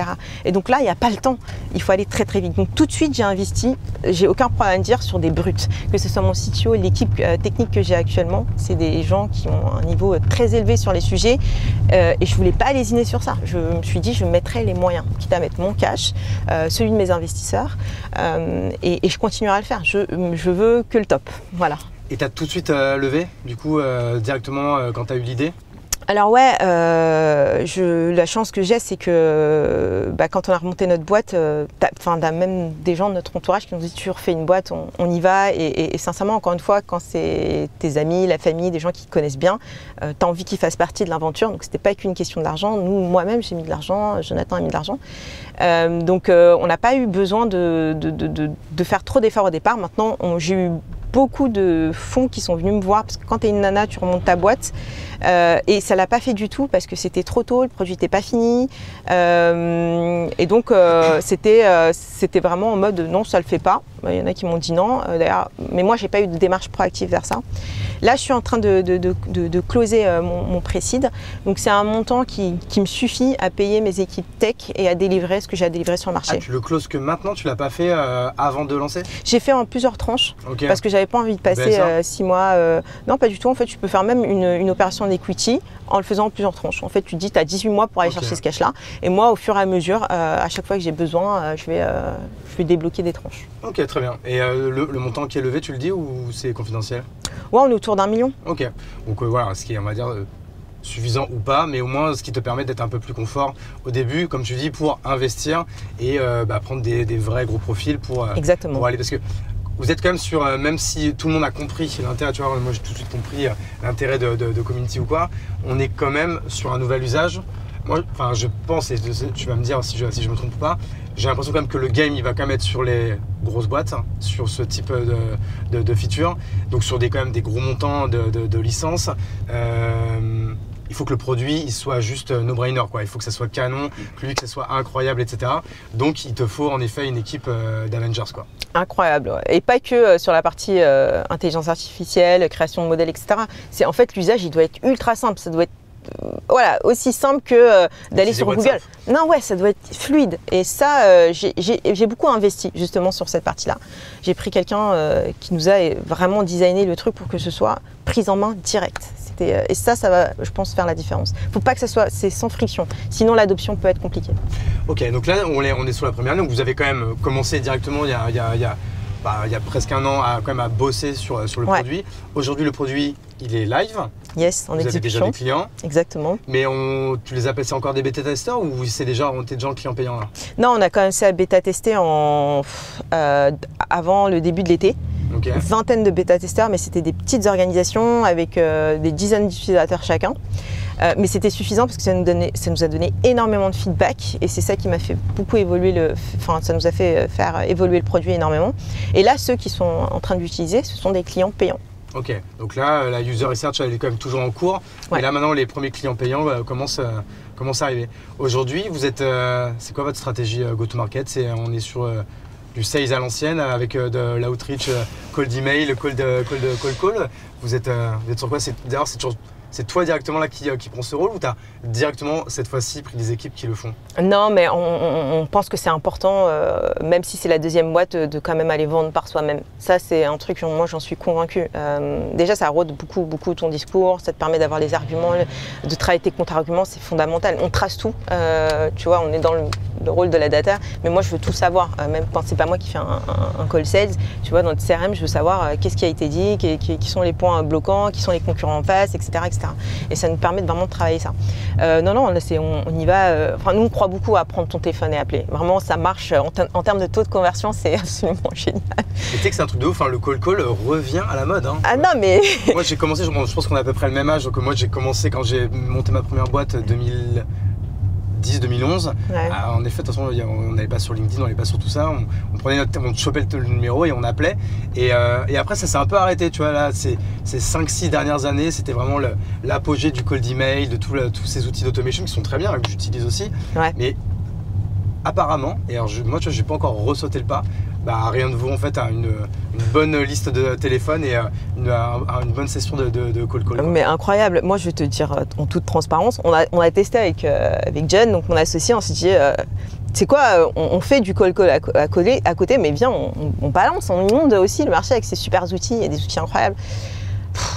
Et donc là, il n'y a pas le temps. Il faut aller très très vite. Donc tout de suite, j'ai investi, j'ai aucun problème à dire sur des brutes. Que ce soit mon CTO, l'équipe technique que j'ai actuellement, c'est des gens qui ont un niveau très élevé sur les sujets et je ne voulais pas lésiner sur ça. Je me suis dit, je mettrai les moyens, quitte à mettre mon cash, celui de mes investisseurs et je continuerai à le faire. Je veux que le top. Voilà. Et tu as tout de suite levé, du coup, directement quand tu as eu l'idée? Alors ouais, la chance que j'ai, c'est que quand on a remonté notre boîte, t'as même des gens de notre entourage qui nous disent tu refais une boîte, on y va. Et sincèrement, encore une fois, quand c'est tes amis, la famille, des gens qui te connaissent bien, t'as envie qu'ils fassent partie de l'aventure. Donc c'était pas qu'une question d'argent. Nous, moi-même, j'ai mis de l'argent, Jonathan a mis de l'argent. Donc on n'a pas eu besoin de faire trop d'efforts au départ. Maintenant, j'ai eu beaucoup de fonds qui sont venus me voir parce que quand tu es une nana, tu remontes ta boîte et ça l'a pas fait du tout parce que c'était trop tôt, le produit n'était pas fini et donc c'était vraiment en mode non, ça le fait pas. Il y en a qui m'ont dit non, d'ailleurs, mais moi j'ai pas eu de démarche proactive vers ça. Là, je suis en train de closer mon pré-seed, donc c'est un montant qui me suffit à payer mes équipes tech et à délivrer ce que j'ai à délivrer sur le marché. Ah, tu le closes que maintenant, tu l'as pas fait avant de lancer? J'ai fait en plusieurs tranches parce que j'avais pas envie de passer 6 mois. Non, pas du tout. En fait, tu peux faire même une opération d'equity en le faisant en plusieurs tranches. En fait, tu te dis tu as 18 mois pour aller chercher ce cash-là. Et moi, au fur et à mesure, à chaque fois que j'ai besoin, je vais débloquer des tranches. Ok, très bien. Et le montant qui est levé, tu le dis ou c'est confidentiel? Ouais, on est autour d'1 million. Ok. Donc voilà, ce qui est, on va dire, suffisant ou pas, mais au moins ce qui te permet d'être un peu plus confort au début, comme tu dis, pour investir et prendre des vrais gros profils pour aller. Parce que vous êtes quand même sur, même si tout le monde a compris l'intérêt, tu vois, moi j'ai tout de suite compris l'intérêt de Community ou quoi, on est quand même sur un nouvel usage. Moi, enfin, je pense, et tu vas me dire si je me trompe pas, j'ai l'impression quand même que le game, il va quand même être sur les grosses boîtes, sur ce type de feature, donc sur quand même des gros montants de licences. Il faut que le produit il soit juste no-brainer, quoi. Il faut que ça soit canon, que ça soit incroyable, etc. Donc, il te faut en effet une équipe d'Avengers, quoi. Incroyable, ouais. Et pas que sur la partie intelligence artificielle, création de modèles, etc. C'est en fait l'usage, il doit être ultra simple. Ça doit être aussi simple que d'aller sur Google. Non, ouais, ça doit être fluide. Et ça, j'ai beaucoup investi justement sur cette partie-là. J'ai pris quelqu'un qui nous a vraiment designé le truc pour que ce soit prise en main direct. Et ça va, je pense, faire la différence. Il ne faut pas que c'est sans friction. Sinon, l'adoption peut être compliquée. Ok, donc là, on est sur la première année. Donc vous avez quand même commencé directement il y a presque un an à bosser sur le produit. Aujourd'hui, le produit, il est live. Yes, en exécution. Vous avez déjà des clients. Exactement. Mais tu les appelles, c'est encore des bêta-testeurs ou on était déjà en client payant là? Non, on a commencé à bêta-tester avant le début de l'été. Okay. Une vingtaine de bêta-testeurs, mais c'était des petites organisations avec des dizaines d'utilisateurs chacun. Mais c'était suffisant parce que ça nous a donné énormément de feedback et c'est ça qui m'a fait beaucoup évoluer ça nous a fait faire évoluer le produit énormément. Et là, ceux qui sont en train d'utiliser, ce sont des clients payants. Ok, donc là, la user research, elle est quand même toujours en cours. Ouais. Et là, maintenant, les premiers clients payants commencent à arriver. Aujourd'hui, vous êtes, c'est quoi votre stratégie go-to-market? On est sur du sales à l'ancienne avec de l'outreach, cold email, cold call. Vous êtes sur quoi? D'ailleurs, c'est toi directement là qui prends ce rôle ou tu as directement cette fois-ci pris des équipes qui le font? Non, mais on pense que c'est important, même si c'est la deuxième boîte, de quand même aller vendre par soi-même. Ça, c'est un truc, moi j'en suis convaincue. Déjà, ça rôde beaucoup ton discours, ça te permet d'avoir les arguments, de travailler tes contre-arguments, c'est fondamental. On trace tout, tu vois, on est dans le rôle de la data, mais moi je veux tout savoir, même quand c'est pas moi qui fais un call sales, tu vois, dans le CRM, je veux savoir qu'est-ce qui a été dit, qui sont les points bloquants, qui sont les concurrents en face, etc. Et ça nous permet de vraiment travailler ça. Non, on y va. Nous, on croit beaucoup à prendre ton téléphone et appeler. Vraiment, ça marche. En termes de taux de conversion, c'est absolument génial. Et tu sais que c'est un truc de ouf, le call revient à la mode. Hein. Ah non, mais. Moi, j'ai commencé, je pense qu'on a à peu près le même âge. Donc, moi, j'ai commencé quand j'ai monté ma première boîte, 2010, 2010-2011. Ouais. En effet, de toute façon, on n'allait pas sur LinkedIn, on n'allait pas sur tout ça. On chopait le numéro et on appelait. Et après, ça s'est un peu arrêté. Tu vois, là, ces 5-6 dernières années, c'était vraiment l'apogée du cold email, de tous ces outils d'automation qui sont très bien, que j'utilise aussi. Ouais. Mais apparemment, et alors moi, tu vois, j'ai pas encore ressauté le pas. Rien de vaut en fait une bonne liste de téléphone et une bonne session de call call. Mais incroyable. Moi, je vais te dire en toute transparence, on a testé avec John, donc mon associé, on s'est dit, c'est quoi, on fait du call call à côté, mais viens, on balance, on inonde aussi le marché avec ces super outils, il y a des outils incroyables.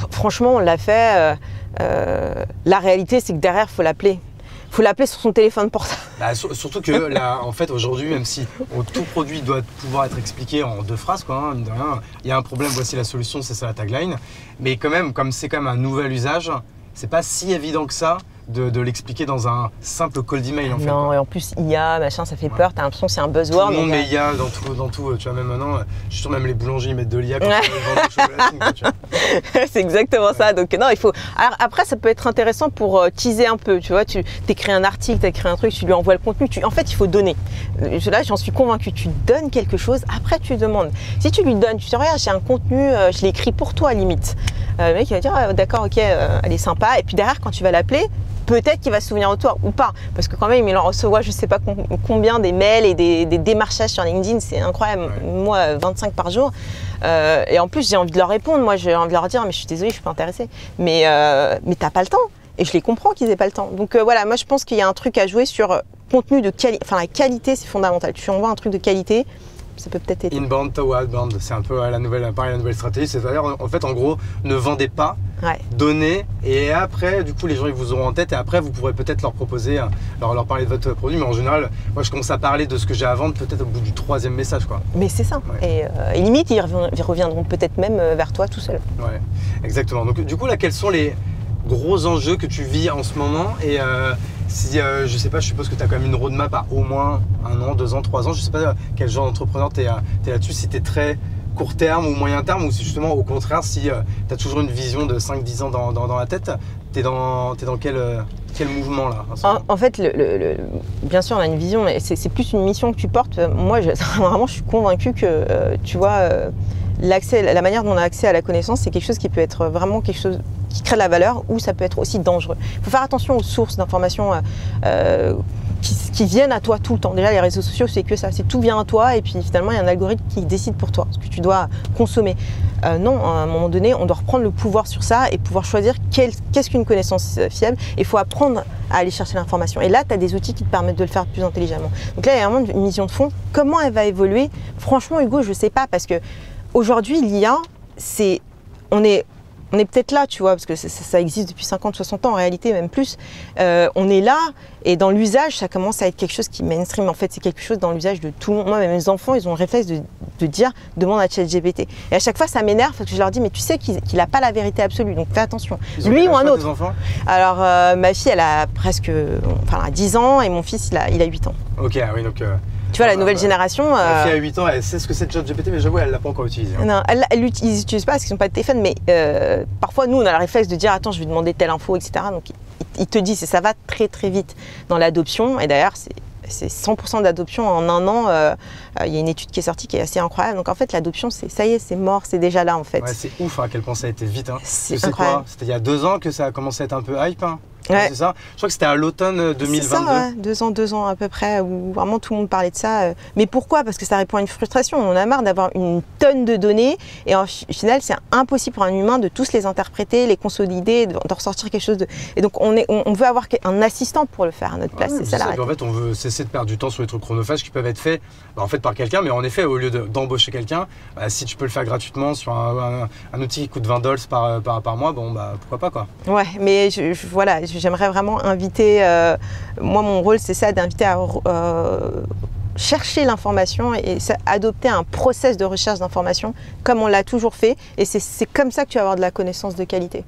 Franchement, on l'a fait. La réalité, c'est que derrière, il faut l'appeler. Il faut l'appeler sur son téléphone portable. Surtout que là, en fait, aujourd'hui, même si tout produit doit pouvoir être expliqué en 2 phrases, quoi, mine de rien, il y a un problème, voici la solution, c'est ça la tagline. Mais quand même, comme c'est quand même un nouvel usage, c'est pas si évident que ça de l'expliquer dans un simple cold email en fait. Non, quoi. Et en plus, IA, machin, ça fait peur, t'as l'impression que c'est un buzzword. Tout le monde met IA dans tout. Tu vois, même maintenant, je suis sûr même les boulangers ils mettent de l'IA quand ils vendent du chocolatine, quoi, tu vois. C'est exactement ça. Donc non, il faut. Alors après, ça peut être intéressant pour teaser un peu. Tu vois, tu écris un article, tu écris un truc, tu lui envoies le contenu. En fait, il faut donner. Là, j'en suis convaincue. Tu donnes quelque chose, après tu demandes. Si tu lui donnes, tu te dis, regarde, j'ai un contenu, je l'ai écrit pour toi, limite. Le mec il va dire, d'accord, ok, elle est sympa. Et puis derrière, quand tu vas l'appeler, peut-être qu'il va se souvenir de toi ou pas. Parce que quand même, il en reçoit je sais pas combien des mails et des démarchages sur LinkedIn. C'est incroyable. Ouais. Moi, 25 par jour. Et en plus, j'ai envie de leur répondre. Moi, j'ai envie de leur dire, mais je suis désolée, je suis pas intéressée. Mais t'as pas le temps. Et je les comprends qu'ils aient pas le temps. Donc voilà, moi, je pense qu'il y a un truc à jouer sur contenu de qualité. Enfin, la qualité, c'est fondamental. Tu envoies un truc de qualité, ça peut peut-être aider. Inbound to outbound, c'est un peu la nouvelle stratégie. C'est-à-dire, en fait, en gros, ne vendez pas, donnez, et après, du coup, les gens ils vous auront en tête, et après, vous pourrez peut-être leur proposer, leur parler de votre produit. Mais en général, moi, je commence à parler de ce que j'ai à vendre peut-être au bout du 3e message, quoi. Mais c'est ça. Ouais. Et limite, ils reviendront peut-être même vers toi tout seul. Ouais, exactement. Donc, du coup, là, quels sont les gros enjeux que tu vis en ce moment et si, je sais pas, je suppose que tu as quand même une roadmap à au moins 1 an, 2 ans, 3 ans. Je sais pas quel genre d'entrepreneur tu es là-dessus, si tu es très court terme ou moyen terme ou si justement au contraire, si tu as toujours une vision de 5-10 ans dans la tête, tu es dans quel mouvement là en fait, bien sûr, on a une vision, mais c'est plus une mission que tu portes. Moi, vraiment, je suis convaincue que, tu vois, la manière dont on a accès à la connaissance, c'est quelque chose qui peut être vraiment quelque chose qui crée de la valeur ou ça peut être aussi dangereux. Il faut faire attention aux sources d'informations qui viennent à toi tout le temps. Déjà, les réseaux sociaux, c'est que ça, c'est tout vient à toi et puis finalement, il y a un algorithme qui décide pour toi ce que tu dois consommer. Non, à un moment donné, on doit reprendre le pouvoir sur ça et pouvoir choisir qu'est-ce qu'une connaissance fiable. Il faut apprendre à aller chercher l'information. Et là, tu as des outils qui te permettent de le faire plus intelligemment. Donc là, il y a vraiment une mission de fond. Comment elle va évoluer? Franchement, Hugo, je ne sais pas parce que aujourd'hui, l'IA, on est peut-être là, tu vois, parce que ça existe depuis 50, 60 ans, en réalité, même plus. On est là, et dans l'usage, ça commence à être quelque chose qui est mainstream. En fait, c'est quelque chose dans l'usage de tout le monde. Moi, même mes enfants, ils ont le réflexe de dire « demande à ChatGPT ». Et à chaque fois, ça m'énerve, parce que je leur dis « mais tu sais qu'il n'a pas la vérité absolue, donc fais attention ». Lui ou un autre. Alors, ma fille, elle a presque 10 ans, et mon fils, il a 8 ans. Ok, oui, donc... Tu vois, la nouvelle génération… Ma fille a 8 ans, elle sait ce que c'est ChatGPT, mais j'avoue, elle ne l'a pas encore utilisé. Non, ils l'utilisent pas parce qu'ils n'ont pas de téléphone, mais parfois, nous, on a le réflexe de dire « attends, je vais demander telle info, etc. » Donc, il te dit, ça va très, très vite dans l'adoption. Et d'ailleurs, c'est 100% d'adoption en 1 an. Il y a une étude qui est sortie qui est assez incroyable. Donc, en fait, l'adoption, ça y est, c'est mort, c'est déjà là, en fait. Ouais, c'est ouf à quel point ça a été vite. Hein. C'est incroyable. C'était il y a 2 ans que ça a commencé à être un peu hype. Hein. Ouais. C'est ça. Je crois que c'était à l'automne 2022. C'est ça, ouais. 2 ans à peu près, où vraiment tout le monde parlait de ça. Mais pourquoi? Parce que ça répond à une frustration. On a marre d'avoir une tonne de données et au final, c'est impossible pour un humain de tous les interpréter, les consolider, de ressortir quelque chose de… Et donc, on veut avoir un assistant pour le faire à notre place. Ouais, c'est ça, en fait, on veut cesser de perdre du temps sur les trucs chronophages qui peuvent être faits en fait, par quelqu'un. Mais en effet, au lieu d'embaucher quelqu'un, si tu peux le faire gratuitement sur un outil qui coûte $20 par mois, bon, pourquoi pas, quoi. Ouais, mais voilà, j'aimerais vraiment inviter, moi mon rôle c'est ça, d'inviter à chercher l'information et adopter un process de recherche d'information comme on l'a toujours fait et c'est comme ça que tu vas avoir de la connaissance de qualité.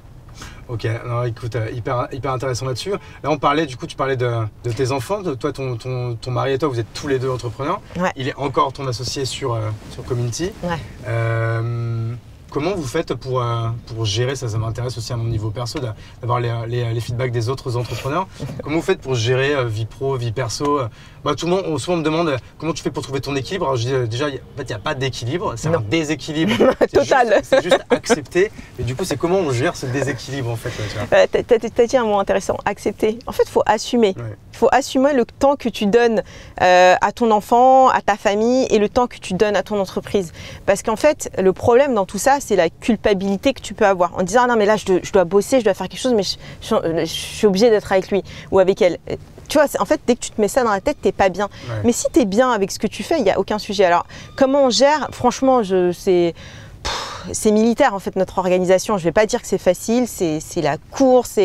Ok, alors écoute, hyper intéressant là-dessus. Là on parlait, du coup tu parlais de tes enfants, toi ton mari et toi vous êtes tous les 2 entrepreneurs. Ouais. Il est encore ton associé sur Community. Ouais. comment vous faites pour gérer, ça m'intéresse aussi à mon niveau perso, d'avoir les feedbacks des autres entrepreneurs. Comment vous faites pour gérer vie pro, vie perso? Tout le monde, souvent on me demande comment tu fais pour trouver ton équilibre. Alors je dis déjà, il n'y a pas d'équilibre, c'est un déséquilibre. Total. C'est juste accepter. Et du coup, c'est comment on gère ce déséquilibre en fait? Tu as dit un mot intéressant, accepter. En fait, il faut assumer. Il faut assumer le temps que tu donnes à ton enfant, à ta famille et le temps que tu donnes à ton entreprise. Parce qu'en fait, le problème dans tout ça, c'est la culpabilité que tu peux avoir. En disant, ah non, mais là, je dois bosser, je dois faire quelque chose, mais je suis obligée d'être avec lui ou avec elle. Tu vois, en fait, dès que tu te mets ça dans la tête, t'es pas bien. Mais si tu es bien avec ce que tu fais, il n'y a aucun sujet. Alors, comment on gère? Franchement, c'est militaire en fait notre organisation. Je vais pas dire que c'est facile, c'est la course.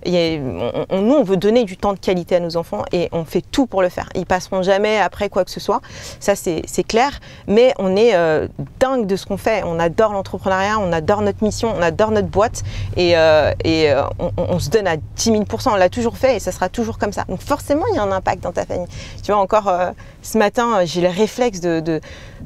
Nous, on veut donner du temps de qualité à nos enfants et on fait tout pour le faire. Ils passeront jamais après quoi que ce soit, ça c'est clair. Mais on est dingue de ce qu'on fait. On adore l'entrepreneuriat, on adore notre mission, on adore notre boîte et on se donne à 10 000 %. On l'a toujours fait et ça sera toujours comme ça. Donc forcément, il y a un impact dans ta famille. Tu vois, encore ce matin, j'ai le réflexe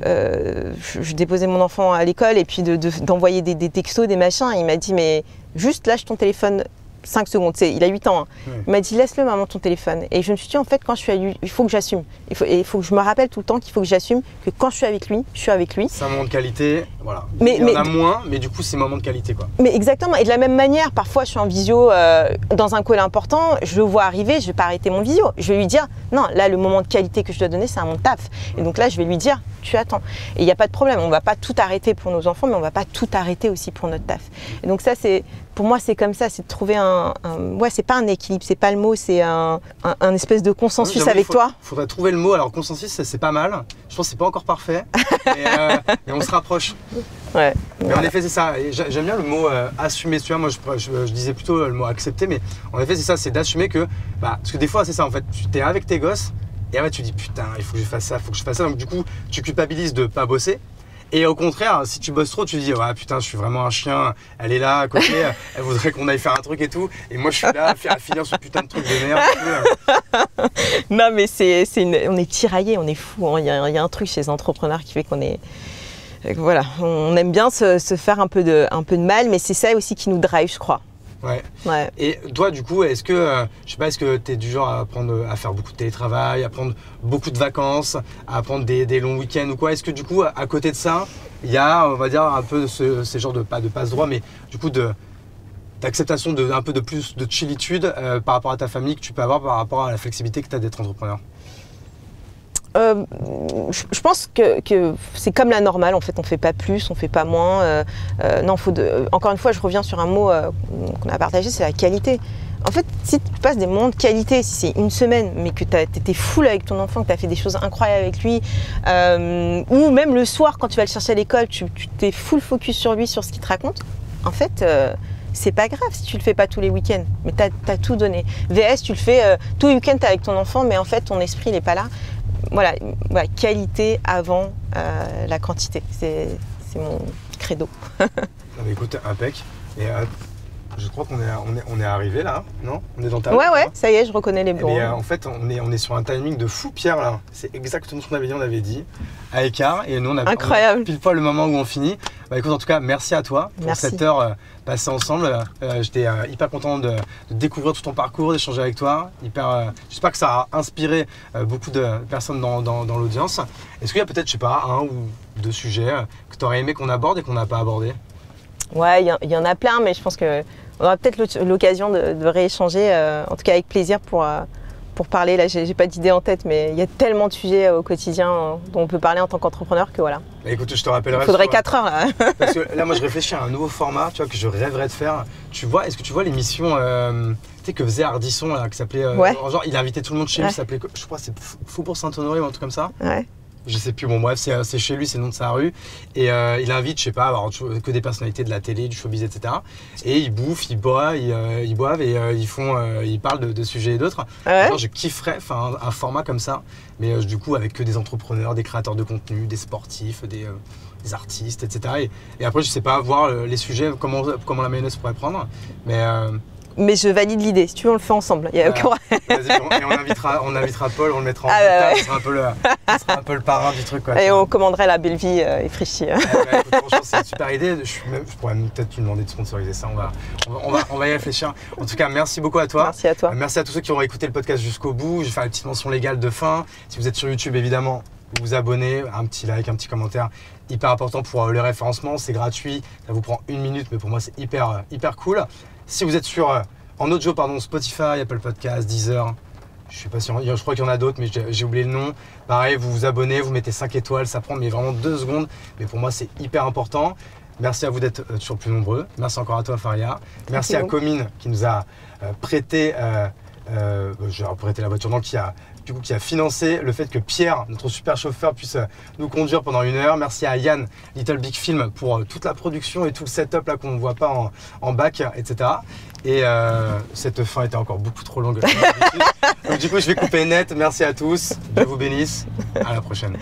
je déposais mon enfant à l'école et puis d'envoyer des textos, des machins. Et il m'a dit, mais juste lâche ton téléphone 5 secondes. Il a 8 ans. Il m'a dit, laisse-le maman ton téléphone. Et je me suis dit, en fait, quand je suis avec lui, il faut que j'assume. Il faut que je me rappelle tout le temps qu'il faut que j'assume que quand je suis avec lui, je suis avec lui. C'est un moment de qualité, voilà. Il y en a moins, mais du coup, c'est un moment de qualité, quoi. Mais exactement. Et de la même manière, parfois, je suis en visio dans un call important, je le vois arriver, je vais pas arrêter mon visio. Je vais lui dire, non, là, le moment de qualité que je dois donner, c'est à mon taf. Et donc là, je vais lui dire, tu attends. Et il n'y a pas de problème. On va pas tout arrêter pour nos enfants, mais on va pas tout arrêter aussi pour notre taf. Et donc ça, pour moi, c'est comme ça, c'est de trouver c'est pas un équilibre, c'est pas le mot, c'est un espèce de consensus avec toi. Il faudrait trouver le mot. Alors consensus, c'est pas mal. Je pense que c'est pas encore parfait, mais on se rapproche. Ouais. Mais en effet, c'est ça. J'aime bien le mot assumer. Tu vois, moi, je disais plutôt le mot accepter, mais en effet, c'est ça, c'est d'assumer que, parce que des fois, c'est ça. En fait, tu es avec tes gosses et après, tu dis putain, il faut que je fasse ça, il faut que je fasse ça. Donc du coup, tu culpabilises de pas bosser. Et au contraire, si tu bosses trop, tu te dis ouais, putain, je suis vraiment un chien, elle est là à côté, elle voudrait qu'on aille faire un truc et tout. Et moi, je suis là à finir ce putain de truc de merde. Non, mais on est tiraillés, on est fous. Hein. Il y a un truc chez les entrepreneurs qui fait qu'on est. Voilà, on aime bien se faire un peu de mal, mais c'est ça aussi qui nous drive, je crois. Ouais. Et toi, du coup, est-ce que tu es du genre à faire beaucoup de télétravail, à prendre beaucoup de vacances, à prendre des longs week-ends ou quoi? Est-ce que du coup, à côté de ça, il y a, on va dire, un peu ces genres de passe-droit, mais du coup, d'acceptation un peu de plus de chillitude par rapport à ta famille que tu peux avoir par rapport à la flexibilité que tu as d'être entrepreneur? Je pense que c'est comme la normale, en fait, on ne fait pas plus, on ne fait pas moins. Non, encore une fois, je reviens sur un mot qu'on a partagé, c'est la qualité. En fait, si tu passes des moments de qualité, si c'est une semaine, mais que tu étais full avec ton enfant, que tu as fait des choses incroyables avec lui, ou même le soir, quand tu vas le chercher à l'école, tu t'es full focus sur lui, sur ce qu'il te raconte, en fait, c'est pas grave si tu le fais pas tous les week-ends, mais tu as tout donné. VS, tu le fais tous les week-ends, tu es avec ton enfant, mais en fait, ton esprit, il n'est pas là. Voilà, qualité avant la quantité. C'est mon credo. Mais écoute, impec. Et je crois qu'on est arrivé là, non? On est dans ta Ouais, ça y est, je reconnais les bureaux. En fait, on est sur un timing de fou, Pierre, là. C'est exactement ce qu'on avait dit, on avait dit à écart. Et nous, on a pile poil le moment où on finit. Écoute, en tout cas, merci à toi pour cette heure passée ensemble. J'étais hyper content de découvrir tout ton parcours, d'échanger avec toi. J'espère que ça a inspiré beaucoup de personnes dans l'audience. Est-ce qu'il y a peut-être, je sais pas, un ou deux sujets que tu aurais aimé qu'on aborde et qu'on n'a pas abordé? Ouais, il y en a plein, mais je pense qu'on aura peut-être l'occasion de rééchanger, en tout cas avec plaisir pour parler. Là, j'ai pas d'idée en tête, mais il y a tellement de sujets au quotidien dont on peut parler en tant qu'entrepreneur que voilà. Écoute, je te rappellerai. Il faudrait 4 heures là. Parce que là, moi, je réfléchis à un nouveau format, tu vois, que je rêverais de faire. Est-ce que tu vois l'émission que faisait Ardisson, là, qui s'appelait. Genre, il invitait tout le monde chez lui, ça s'appelait, je crois, c'est Faubourg Saint-Honoré ou un truc comme ça. Ouais. Je sais plus, bon bref, c'est chez lui, c'est le nom de sa rue. Et il invite, je sais pas, que des personnalités de la télé, du showbiz, etc. Et ils bouffent, ils boivent et ils parlent de sujets et d'autres. Ouais. Je kifferais un format comme ça, mais du coup avec que des entrepreneurs, des créateurs de contenu, des sportifs, des artistes, etc. Et après, je sais pas, voir les sujets, comment la mayonnaise pourrait prendre. Mais Mais je valide l'idée. Si tu veux, on le fait ensemble. Il y a aucun... Vas-y, et on invitera Paul, on le mettra en table, ce sera un peu le parrain du truc. Quoi, et on commanderait la belle vie et Frichy. Franchement, c'est une super idée. Je pourrais peut-être lui demander de sponsoriser ça. On va y réfléchir. En tout cas, merci beaucoup à toi. Merci à toi. Merci à tous ceux qui ont écouté le podcast jusqu'au bout. Je vais faire une petite mention légale de fin. Si vous êtes sur YouTube, évidemment, vous vous abonnez, un petit like, un petit commentaire. Hyper important pour le référencement. C'est gratuit. Ça vous prend 1 minute, mais pour moi, c'est hyper cool. Si vous êtes en audio, Spotify, Apple Podcasts, Deezer, je crois qu'il y en a d'autres, mais j'ai oublié le nom. Pareil, vous vous abonnez, vous mettez 5 étoiles, ça prend vraiment 2 secondes, mais pour moi, c'est hyper important. Merci à vous d'être toujours plus nombreux. Merci encore à toi, Faria. Merci à Comine qui nous a prêté, je vais prêter la voiture, donc qui a financé le fait que Pierre, notre super chauffeur, puisse nous conduire pendant 1 heure. Merci à Yann, Little Big Film, pour toute la production et tout le setup là qu'on ne voit pas en bac, etc. Et cette fin était encore beaucoup trop longue. Donc du coup, je vais couper net. Merci à tous. Dieu vous bénisse. À la prochaine.